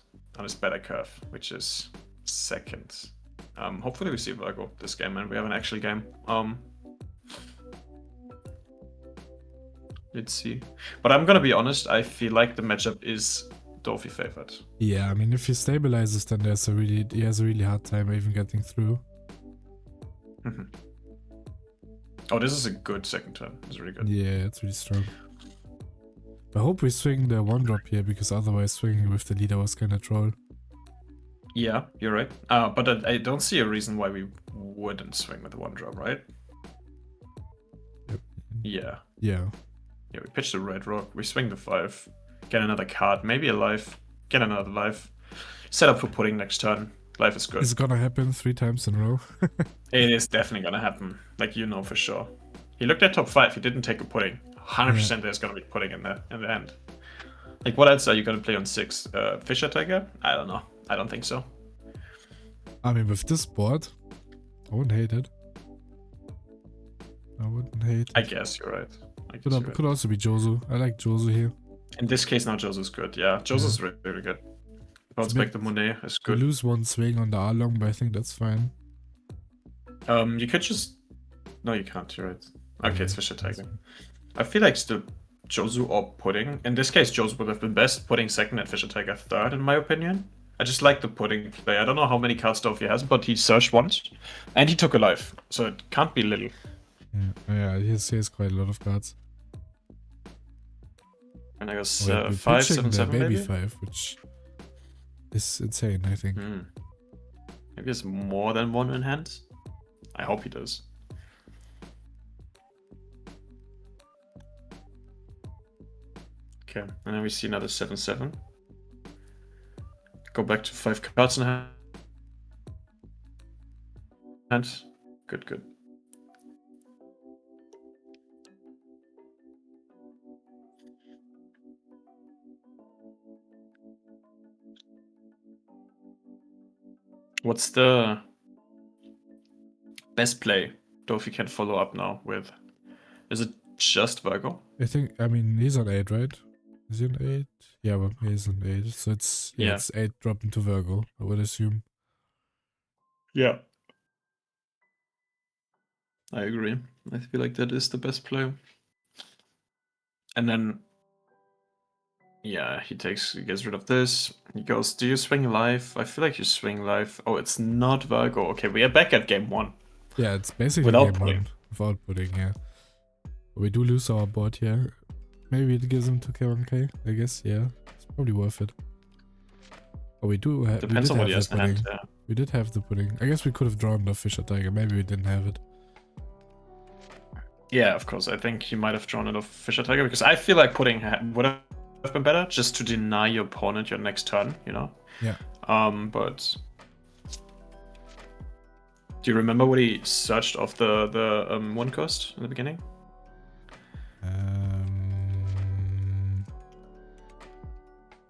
B: better curve, which is second. Hopefully we see Virgo this game and we have an actual game. Let's see. But I'm gonna be honest, I feel like the matchup is Dofi favored.
A: Yeah, I mean, if he stabilizes, then he has a really hard time even getting through.
B: Oh, this is a good second turn. It's really good.
A: Yeah, it's really strong. I hope we swing the 1-drop here, because otherwise swinging with the leader was kind of troll.
B: Yeah, you're right. But I don't see a reason why we wouldn't swing with the 1-drop, right?
A: Yep.
B: Yeah.
A: Yeah.
B: Yeah, we pitch the red rock, we swing the 5, get another card, maybe a life, get another life. Set up for pudding next turn. Life is good.
A: Is it gonna happen 3 times in a row?
B: It is definitely gonna happen, like you know for sure. He looked at top 5, he didn't take a pudding. 100% there's gonna be pudding in the end. Like what else are you gonna play on 6? Fisher Tiger? I don't know. I don't think so.
A: I mean, with this board, I wouldn't hate it. I wouldn't hate it.
B: I guess you're right.
A: Could also be Josu. I like Josu here.
B: In this case now Josu's good, yeah. Josu's really, really good. Bounce back the Monet is good.
A: You lose 1 swing on the Arlong, but I think that's fine.
B: You could just... No, you can't, you're right. Okay, it's Fisher Tiger. I feel like still Josu or Pudding. In this case, Josu would have been best. Pudding second and Fisher Tiger third, in my opinion. I just like the Pudding play. I don't know how many cards Dofi has, but he searched once. And he took a life, so it can't be little.
A: Yeah, he has quite a lot of cards.
B: And I guess 5, 7, 7
A: baby
B: maybe?
A: 5, which is insane, I think.
B: Maybe he has more than 1 in hand? I hope he does. Okay, and then we see another 7, 7. Go back to 5 cards in hand. Good, good. What's the best play Dofi can follow up now with? Is it just Virgo?
A: I mean, he's on 8, right? Is he on 8? Yeah, but he's on 8. So it's, it's 8 drop into Virgo, I would assume.
B: Yeah. I agree. I feel like that is the best play. And then, yeah, he gets rid of this. He goes, do you swing live? I feel like you swing live. Oh, it's not Virgo. Okay, we are back at game 1.
A: Yeah, it's basically
B: Without
A: game
B: pudding.
A: 1. Without pudding, yeah. We do lose our board here. Maybe it gives him 2k, 1k, I guess, yeah. It's probably worth it. Oh, we do have
B: Depends on what he has in hand, yeah.
A: We did have the pudding. I guess we could have drawn the Fisher Tiger. Maybe we didn't have it.
B: Yeah, of course. I think he might have drawn it off Fisher Tiger because I feel like pudding would have been better just to deny your opponent your next turn, you know?
A: Yeah.
B: But do you remember what he searched off the 1 cost in the beginning?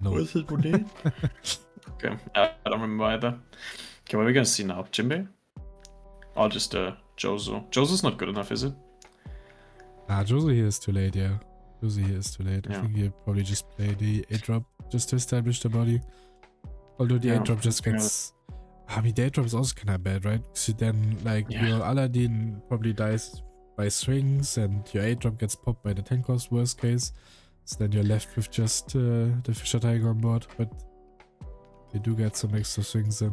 A: No.
B: Was it Monet? Okay, I don't remember either. Okay, what are we gonna see now? Jinbe? Or just Jozo? Jozo's not good enough, is it?
A: Jozo here is too late, yeah. Jozo here is too late.
B: Yeah.
A: I think he'll probably just play the 8-drop just to establish the body. Although the 8-drop just gets... I mean, the 8-drop is also kind of bad, right? So then, like, your Aladdin probably dies by swings, and your 8-drop gets popped by the 10 cost, worst case. So then you're left with just the Fisher Tiger on board, but they do get some extra swings in.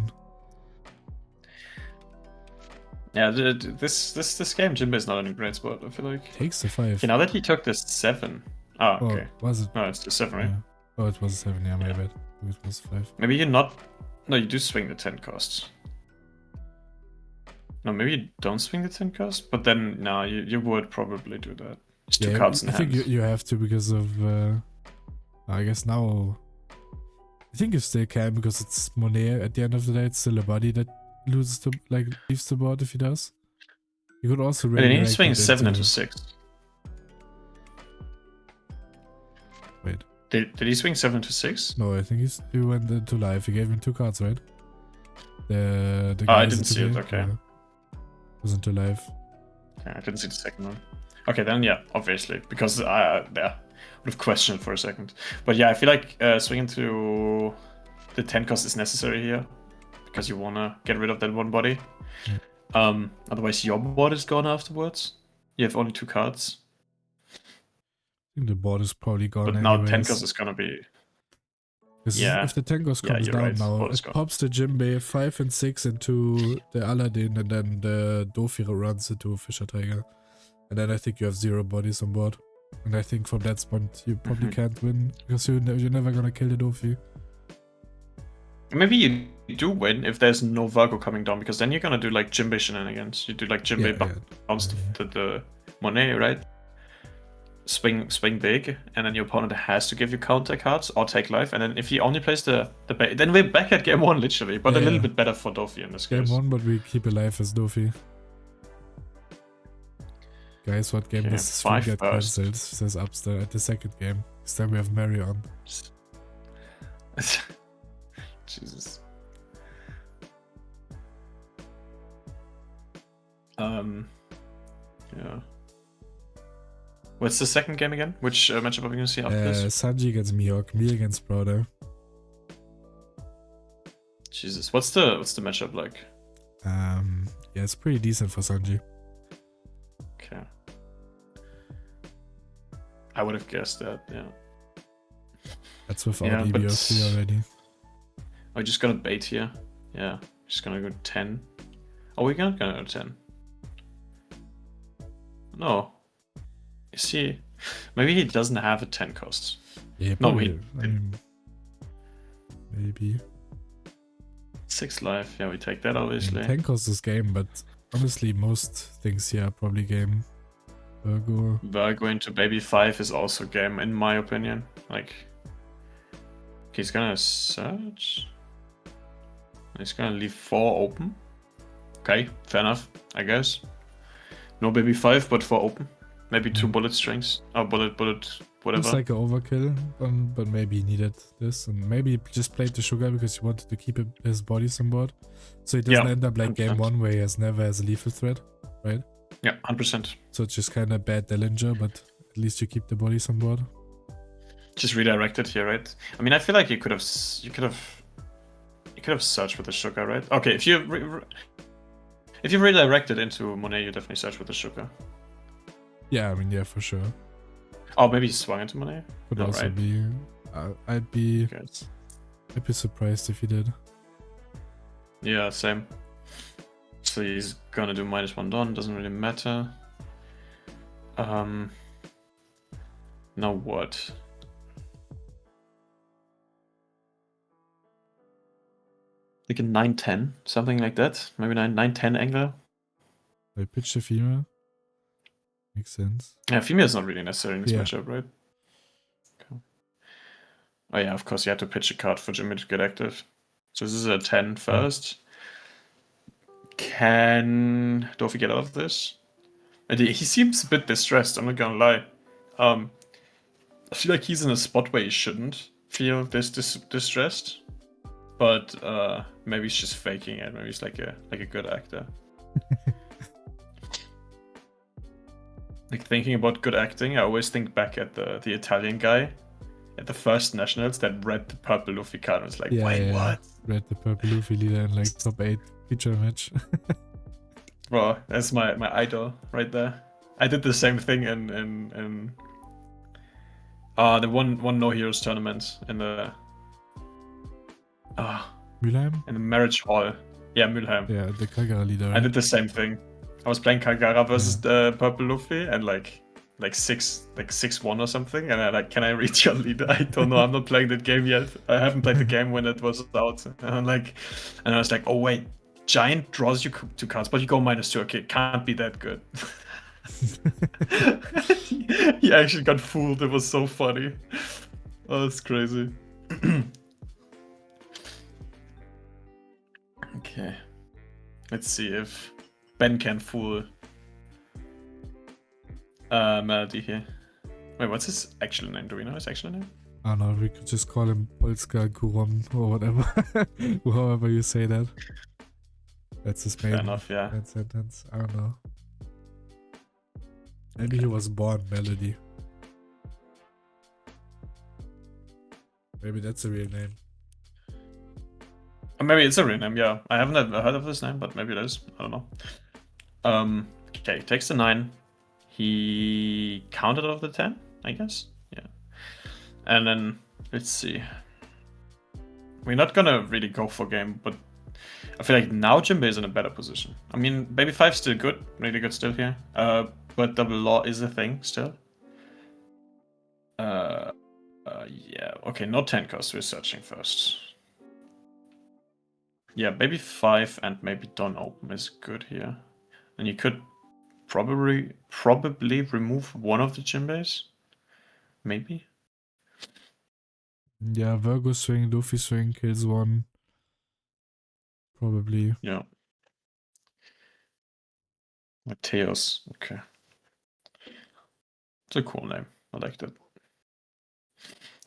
B: Yeah, this game, Jinbe is not in a great spot, I feel like.
A: Takes the 5.
B: Okay, now that he took this 7. Oh, okay.
A: Was it?
B: No, it's the 7, right?
A: Yeah. Oh, it was a 7, yeah, my bad. It was 5.
B: Maybe you're not... No, you do swing the 10 costs. No, maybe you don't swing the 10 cost, but then, no, you would probably do that. Just 2 cards in hand.
A: I think you have to because of... I guess now... I think you still can because it's Monet at the end of the day. It's still a body that loses to, like, leaves the board if he does. You could also
B: really... But he swings 7 into 6.
A: Wait.
B: Did he swing 7 to 6?
A: No, I think he went into live. He gave him 2 cards, right? The guy
B: I didn't see it, okay.
A: Was into live.
B: Yeah, I didn't see the second one. Okay, then yeah, obviously. Because I would have questioned it for a second. But yeah, I feel like swinging to the 10 cost is necessary here. Because you want to get rid of that one body. Yeah. Otherwise your board is gone afterwards. You have only 2 cards.
A: I think the board is probably gone.
B: But now 10 cost is gonna be...
A: Yeah. If the 10 cost comes down right. Now, it pops the Jinbe 5 and 6 into the Aladdin, and then the Doflamingo runs into Fisher Tiger. And then I think you have 0 bodies on board. And I think from that spot you probably can't win, because you're never gonna kill the Dofi.
B: Maybe you do win if there's no Virgo coming down, because then you're gonna do like Jinbe shenanigans. You do like Jinbe bounce the Monet, right? Swing big, and then your opponent has to give you counter cards or take life, and then if he only plays the then we're back at game 1 literally, but a little bit better for Dofi in this case.
A: Game 1, but we keep alive as Dofi. Guys, what game does this stream get cancelled? Says Upster at the second game. This time we have Mary on.
B: Jesus. Yeah. What's the second game again? Which matchup are we going to see after this?
A: Sanji against Mihawk, me against Brother.
B: Jesus, what's the matchup like?
A: Yeah, it's pretty decent for Sanji.
B: Okay. I would have guessed that, yeah.
A: That's without EBO3 already.
B: Are we just gonna bait here? Yeah, just gonna go 10. Oh, we're gonna go 10. No. Is he? Maybe he doesn't have a 10 cost.
A: Yeah,
B: probably.
A: No, maybe.
B: 6 life. Yeah, we take that obviously.
A: 10 cost is game, but honestly, most things here are probably game.
B: Virgo into baby 5 is also game, in my opinion. Like, he's gonna search. He's gonna leave 4 open. Okay, fair enough, I guess. No baby 5, but 4 open. Maybe 2 bullet strings. Or bullet, whatever.
A: It's like an overkill, but maybe he needed this. And maybe he just played the sugar because he wanted to keep his bodies on board. So he doesn't end up like 100%. Game 1 where he never has a lethal threat, right?
B: Yeah, 100%.
A: So it's just kind of bad Dillinger, but at least you keep the bodies on board.
B: Just redirect it here, right? I mean, I feel like you could have searched with the sugar, right? Okay, if you redirect it into Monet, you definitely search with the sugar.
A: Yeah, I mean, yeah, for sure.
B: Oh, maybe he swung into Monet?
A: Could also be. I'd be surprised if he did.
B: Yeah, same. So he's gonna do -1 Don, doesn't really matter. Now what? Like a 9-10, something like that. Maybe 9-10 angler.
A: I pitch the female. Makes sense.
B: Yeah, female is not really necessary in this matchup, right? Okay. Oh yeah, of course you have to pitch a card for Jinbe to get active. So this is a 10 first. Can Dofi get out of this? And he seems a bit distressed, I'm not gonna lie. I feel like he's in a spot where he shouldn't. feel distressed, but maybe he's just faking it. Maybe he's like a good actor. Like thinking about good acting, I always think back at the Italian guy at the first nationals that read the purple Luffy card and was like, wait, what?
A: Read the purple Luffy leader in like top 8 feature match.
B: Bro, that's my idol right there. I did the same thing in the one No Heroes tournament in the
A: Mülheim?
B: in the marriage hall. Yeah, Mülheim.
A: Yeah, the Kagara leader. Right?
B: I did the same thing. I was playing Kagara versus the purple Luffy and like 6-1 or something, and I like, can I read your leader? I don't know. I'm not playing that game yet. I haven't played the game when it was out. And I was like, oh wait, giant draws you 2 cards, but you go -2. Okay, can't be that good. He actually got fooled. It was so funny. Oh, that's crazy. Okay, let's see if Ben can fool Melody here. Wait, what's his actual name? Do we know his actual name?
A: I don't know, we could just call him Polska Kurom or whatever. However you say that. That's his main sentence. I don't know. Maybe he was born Melody. Maybe that's a real name.
B: Maybe it's a real name, yeah. I haven't ever heard of this name, but maybe it is. I don't know. Okay, takes the 9. He counted off the 10, I guess. Yeah. And then, let's see. We're not gonna really go for game, but I feel like now Jinbe is in a better position. I mean, Baby 5's still good, really good still here. But double law is a thing still. Yeah, okay, no 10 cost, we're searching first. Yeah, Baby 5 and maybe Don Open is good here. And you could probably remove one of the Jinbes. Maybe.
A: Yeah, Virgo swing, Luffy swing, kills 1. Probably.
B: Yeah. Mateos, okay. It's a cool name. I like that.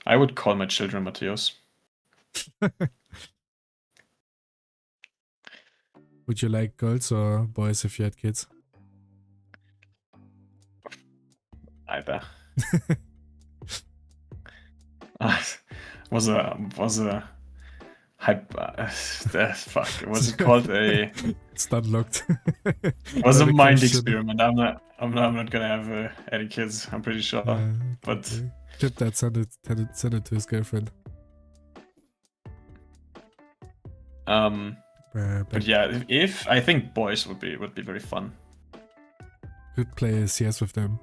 B: I would call my children Mateos.
A: Would you like girls or boys if you had kids?
B: Either. was a hype. Fuck. Was it called a?
A: It's not locked.
B: Was a mind experiment. I'm not gonna have any kids. I'm pretty sure. But
A: Chip that send it to his girlfriend.
B: But yeah, if I think boys would be very fun.
A: Could play CS with them.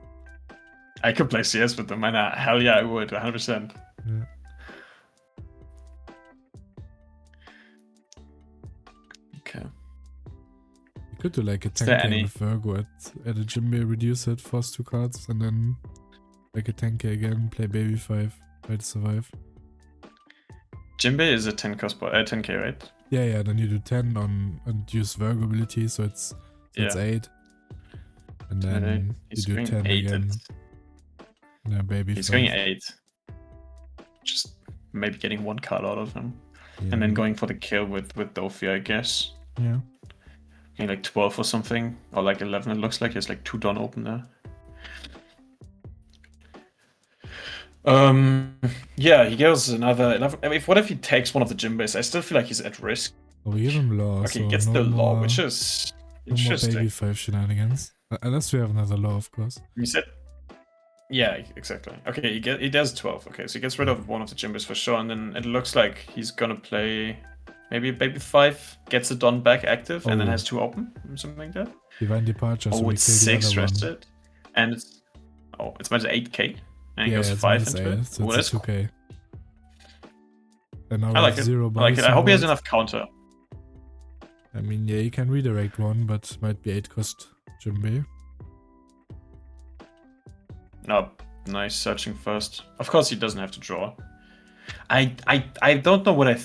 B: I could play CS with them, and hell yeah, I would, 100%.
A: Yeah.
B: Okay.
A: You could do like a 10k with Virgo at a Jinbe, reduce it, force 2 cards, and then like a 10k again, play Baby 5, try to survive.
B: Jinbe is a 10k, right?
A: Yeah, then you do 10 and use Virgo ability, so it's 8. And then you do 10 again. Yeah, Baby 5.
B: He's going 8. Just maybe getting 1 card out of him. Yeah. And then going for the kill with Dofia, I guess.
A: Yeah.
B: Getting like 12 or something. Or like 11, it looks like. He has like 2 Dawn open there. Yeah, he goes another 11. I mean, what if he takes one of the Jinbes? I still feel like he's at risk.
A: Oh, we give him law.
B: Okay, he gets the law, which is interesting.
A: No more Baby 5 shenanigans. Unless we have another law, of course.
B: You said? Yeah, exactly. Okay, he does 12. Okay, so he gets rid of one of the Jinbes for sure, and then it looks like he's gonna play maybe Baby 5, gets the Dawn back active, and then has 2 open, something like that.
A: Divine Departure.
B: Oh, it's 6 rested, and it's minus 8k, and he goes 5 into it.
A: So it's 2k. And now
B: I like it. I hope he has enough counter.
A: I mean, yeah, you can redirect one, but might be 8 cost Jinbe.
B: Oh, nice, searching first. Of course he doesn't have to draw. I don't know what I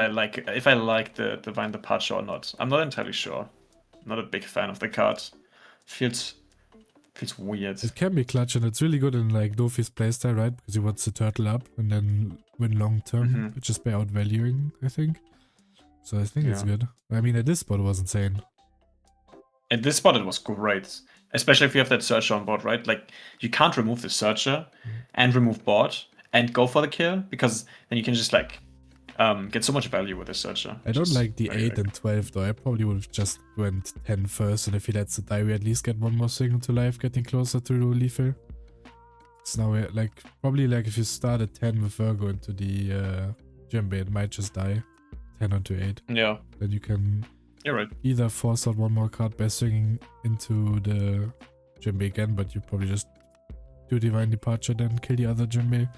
B: like, if I like the Divine Departure or not. I'm not entirely sure. I'm not a big fan of the card. Feels weird.
A: It can be clutch, and it's really good in like Dofi's playstyle, right? Because he wants to turtle up and then win long term, just by outvaluing, I think. So I think it's good. I mean, at this spot it was insane.
B: At this spot it was great. Especially if you have that searcher on board, right? Like, you can't remove the searcher and remove board and go for the kill, because then you can just, like, get so much value with the searcher.
A: I don't like the 8 and 12 though. I probably would have just went 10 first, and if he lets it die, we at least get one more signal to life, getting closer to lethal. So now we're like, probably like if you start at 10 with Virgo into the Jinbe, it might just die. 10 onto 8.
B: Yeah.
A: Then you can either force out one more card by swinging into the Jinbe again, but you probably just do Divine Departure, then kill the other Jinbe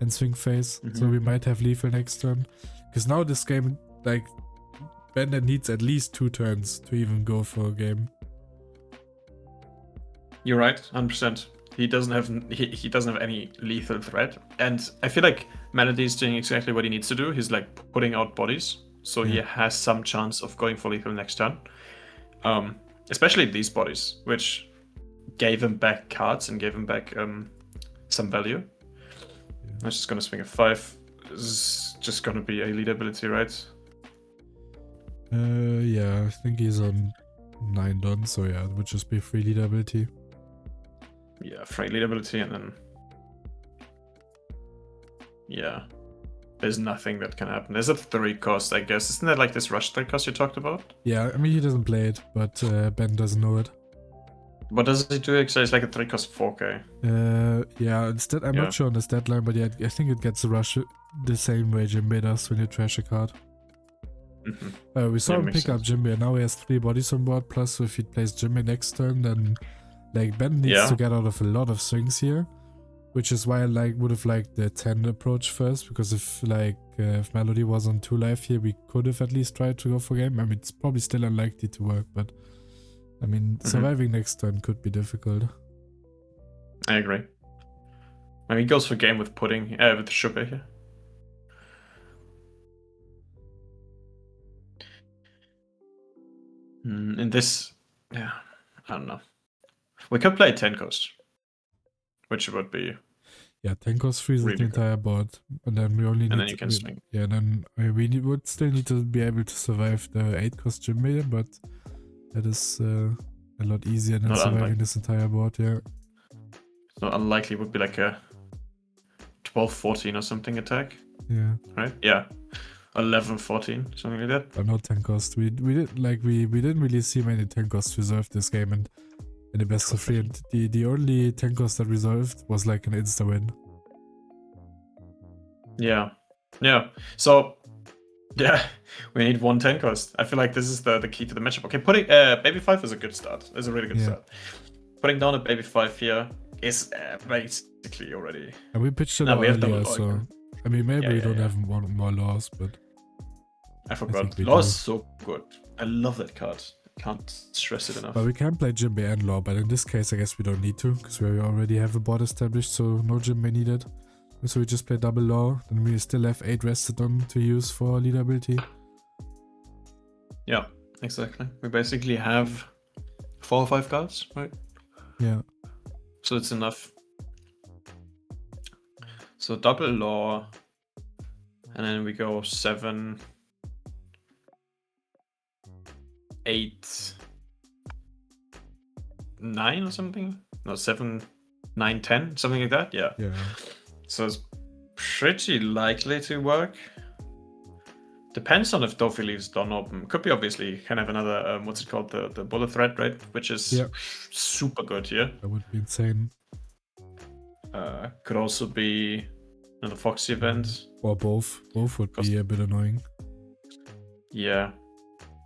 A: and swing face. So we might have lethal next turn. Because now this game, like, Bender needs at least 2 turns to even go for a game.
B: You're right, 100%. He doesn't have any lethal threat, and I feel like Melody is doing exactly what he needs to do. He's like putting out bodies, so he has some chance of going for lethal next turn. Especially these bodies, which gave him back cards and gave him back some value. I'm just gonna swing a 5. This is just gonna be a lead ability, right?
A: Yeah, I think he's on 9 done, so yeah, it would just be 3 lead ability.
B: Yeah, free lead ability, and then yeah, there's nothing that can happen. There's a 3 cost, I guess. Isn't that like this rush 3 cost you talked about?
A: Yeah, I mean, he doesn't play it, but Ben doesn't know it.
B: What does he do? It's like a 3 cost 4k.
A: Yeah, instead, I'm not sure on the stat line, but yeah, I think it gets a rush the same way Jinbe does when you trash a card. We saw him pick up Jinbe, and now he has 3 bodies on board, plus if he plays Jinbe next turn, then like Ben needs to get out of a lot of swings here, which is why I would have liked the 10 approach first, because if Melody was on 2 life here, we could have at least tried to go for game. I mean, it's probably still unlikely to work, but I mean, surviving next turn could be difficult.
B: I agree. I mean, he goes for game with pudding, with the sugar here. In this, I don't know. We could play 10 cost, which would be
A: 10 cost freezes the entire board, and then we only need.
B: And then you can swing.
A: Yeah, then we would still need to be able to survive the 8 cost Jinbe, but that is a lot easier than surviving this entire board. Yeah.
B: It's not unlikely. It would be like a 12-14 or something attack.
A: Yeah.
B: Right. Yeah. 11-14, something like that.
A: But not 10 cost. We didn't really see many 10 costs resolved this game, and in the best of 3, and the only 10 cost that resolved was like an insta win. Yeah.
B: So we need 1 10 cost. I feel like this is the key to the matchup. Okay, putting baby 5 is a good start. It's a really good start. Putting down a baby 5 here is basically already.
A: And we pitched it earlier, so I mean, maybe we don't have more laws, but
B: I forgot. Law is so good. I love that card. Can't stress it enough.
A: But we can play Jinbe and Law, but in this case I guess we don't need to, because we already have a board established, so no Jinbe needed. So we just play double Law, then we still have 8 rested on to use for lead ability.
B: Yeah, exactly. We basically have 4 or 5 cards, right?
A: Yeah.
B: So it's enough. So double Law, and then we go 7, 8, 9 or something? No, 7, 9, 10, something like that. Yeah. So it's pretty likely to work. Depends on if Dofi leaves Dawn open. Could be obviously kind of another what's it called, the bullet threat, right? Which is super good here.
A: That would be insane.
B: Could also be another Foxy event.
A: Or both. Both would be a bit annoying.
B: Yeah.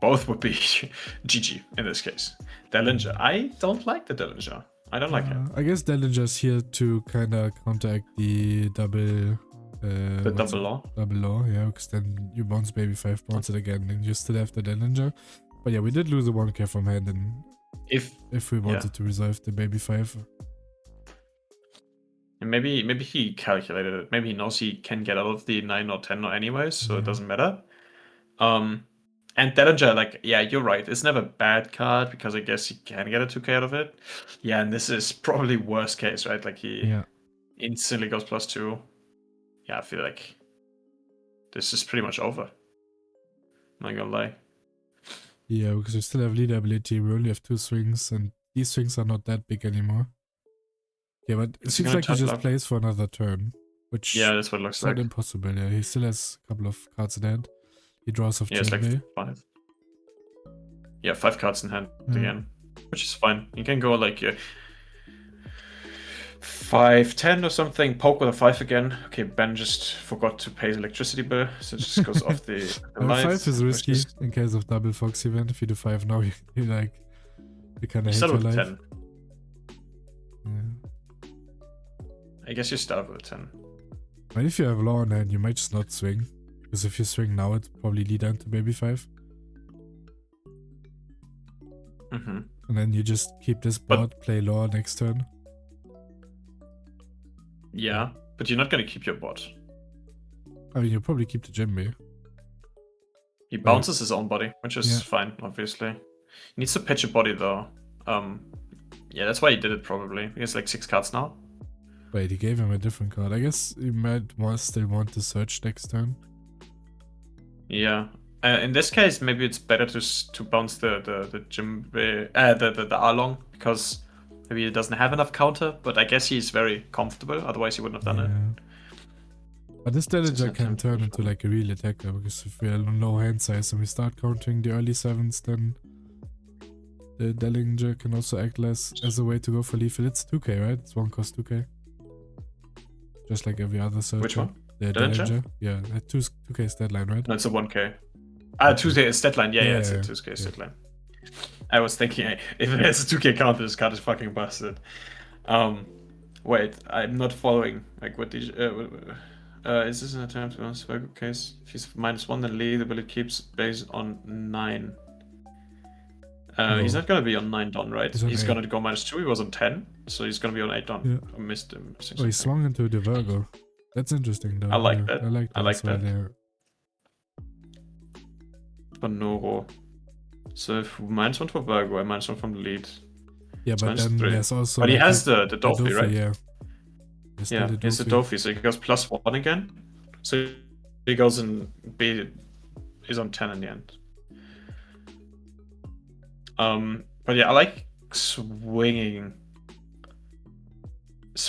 B: Both would be GG in this case. Dellinger. I don't like the Dellinger. I don't like him.
A: I guess Dellinger's here to kind of counteract the double...
B: double Law?
A: Double Law, yeah, because then you bounce baby 5, bounce it again, and you still have the Dellinger. But yeah, we did lose a 1k from hand, and if we wanted to resolve the baby 5.
B: And maybe he calculated it. Maybe he knows he can get out of the 9 or 10 or anyways, so it doesn't matter. And Dellinger, like, yeah, you're right. It's never a bad card, because I guess he can get a 2k out of it. Yeah, and this is probably worst case, right? Like, he instantly goes +2. Yeah, I feel like this is pretty much over. Not gonna lie.
A: Yeah, because we still have leader ability. We only have 2 swings, and these swings are not that big anymore. Yeah, but it seems like he just plays for another turn, which
B: that's what it looks like.
A: Not impossible. Yeah, he still has a couple of cards in hand. He draws off
B: it's like
A: Jinbe.
B: 5. Yeah, 5 cards in hand again, which is fine. You can go like 5-10 or something. Poke with a 5 again. Okay, Ben just forgot to pay his electricity bill, so it just goes off the lights.
A: 5 is risky in case of double Fox event. If you do 5 now, you kind of hate your life.
B: 10. Yeah. I guess you start with a 10.
A: But if you have law on hand, you might just not swing. Because if you swing now, it probably lead into maybe 5. And then you just keep this board, play law next turn.
B: Yeah, but you're not going to keep your bot.
A: I mean, you'll probably keep the Jinbe.
B: He bounces his own body, which is fine, obviously. He needs to pitch a body, though. Yeah, that's why he did it, probably. He has like 6 cards now.
A: Wait, he gave him a different card. I guess he might still want to search next turn.
B: Yeah. In this case, maybe it's better to bounce the Jinbe, the Arlong, because maybe he doesn't have enough counter, but I guess he's very comfortable, otherwise he wouldn't have done it.
A: But this Dellinger can turn into like a real attacker, because if we are low hand size and we start countering the early 7s, then the Dellinger can also act as a way to go for lethal. It's 2k, right? It's 1 cost 2k. Just like every other searcher.
B: Which one?
A: The Dellinger? Yeah, at 2k stat line, right?
B: No, it's a 1k. 2k stat line, yeah, it's a 2k stat line. I was thinking, if it has a 2k counter, this card is fucking busted. Wait, I'm not following. Like, what did you, is this an attempt to answer Virgo case? If he's -1, then lead ability keeps based on 9. He's not gonna be on 9 done, right? He's gonna go -2, he was on 10, so he's gonna be on 8 done.
A: Yeah.
B: I missed him.
A: Oh, he swung into the Virgo. That's interesting, though.
B: I like that.
A: I like that.
B: There. Bonoro. So if -1 for Virgo and -1 from the lead.
A: Yeah, but then there's also.
B: But he has the Dofi, right?
A: Yeah.
B: Yeah, he has the Dofi, so he goes +1 again. So he goes in B. He's on 10 in the end. But yeah, I like swinging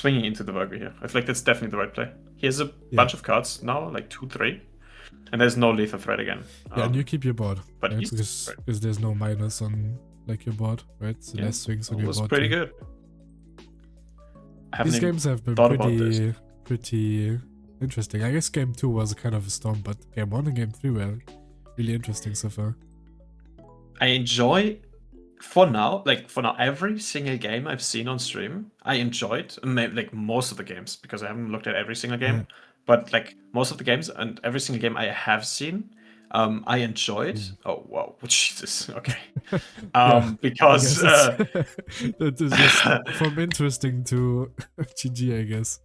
B: into the Virgo here. I feel like that's definitely the right play. He has a bunch of cards now, like 2, 3, and there's no lethal threat again.
A: Yeah, and you keep your board,
B: but
A: right? Because there's no minus on like your board, right? So less swings on your board.
B: It was pretty good.
A: These games have been pretty interesting. I guess game 2 was kind of a storm, but game 1 and game 3 were really interesting so far.
B: I enjoy, for now, every single game I've seen on stream, I enjoyed, like most of the games, because I haven't looked at every single game, but like most of the games and every single game I have seen, I enjoyed. Oh wow, Jesus, okay. Because
A: that is just from interesting to GG, I guess.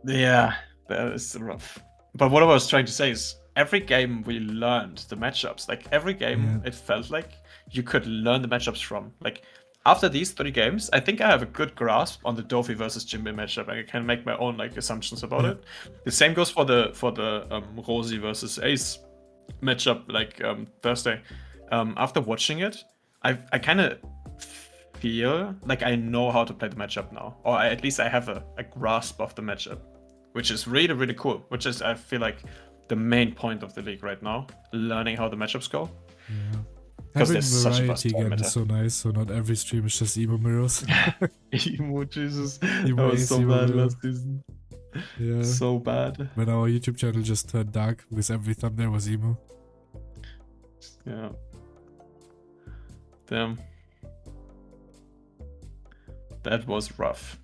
B: Yeah, that is rough. But what I was trying to say is, every game we learned the matchups. Like every game, it felt like you could learn the matchups from. Like after these 3 games, I think I have a good grasp on the Dofi versus Jinbe matchup. I can make my own like assumptions about it. The same goes for the Rosie versus Ace matchup, like Thursday. After watching it, I kind of feel like I know how to play the matchup now, or at least I have a grasp of the matchup, which is really, really cool. Which is, I feel like, the main point of the league right now, learning how the matchups go.
A: Yeah.
B: Because
A: having
B: there's such a
A: variety again is so nice, so not every stream is just emo mirrors.
B: Emo, Jesus.
A: Emo
B: that was so bad last season.
A: Yeah.
B: So bad.
A: When our YouTube channel just turned dark because every thumbnail was emo.
B: Yeah. Damn. That was rough.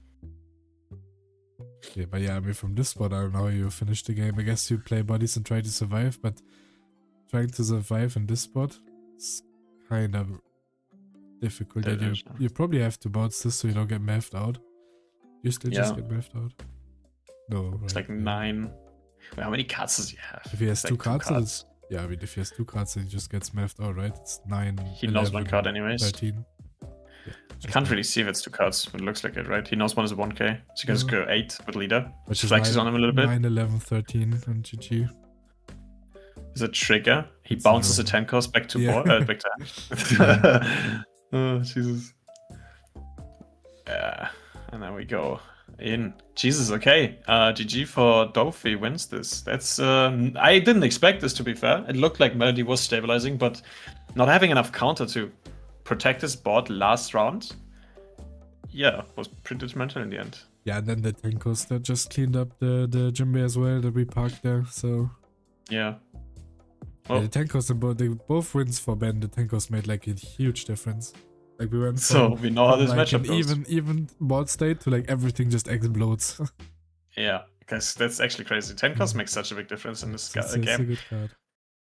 A: Yeah, but yeah, I mean, from this spot, I don't know how you finish the game. I guess you play bodies and try to survive, but trying to survive in this spot is kind of difficult. You probably have to bounce this so you don't get mathed out. You still just get mathed out. No,
B: it's like 9. Wait, how many cards does he have?
A: If he has two cards. Yeah, I mean, if he has 2 cards, then he just gets mathed out, right? It's 9.
B: He knows 1 card anyways.
A: 13.
B: Yeah, I can't really see if it's 2 cards, but it looks like it, right? He knows 1 is a 1k, so he can go 8 with leader, which flexes on him a little bit.
A: 9, 11, 13 on GG.
B: is a trigger. He
A: It's
B: bounces a
A: no.
B: 10 cost back to
A: Yeah.
B: board, back to hand. Oh, Jesus. Yeah, and then we go in. Jesus, okay. GG for Dofi wins this. That's I didn't expect this, to be fair. It looked like Melody was stabilizing, but not having enough counter to protect his board last round, yeah, was pretty detrimental in the end.
A: Yeah, and then the 10 coaster just cleaned up the Jinbe as well that we parked there, so...
B: Yeah.
A: Yeah, the 10 coaster, they both wins for Ben. The 10 cost made like a huge difference. Like we went
B: So we know how this
A: like
B: matchup
A: an
B: goes.
A: even board state to like everything just explodes.
B: Yeah, because that's actually crazy. 10 cost makes such a big difference in this game.
A: It's a good card.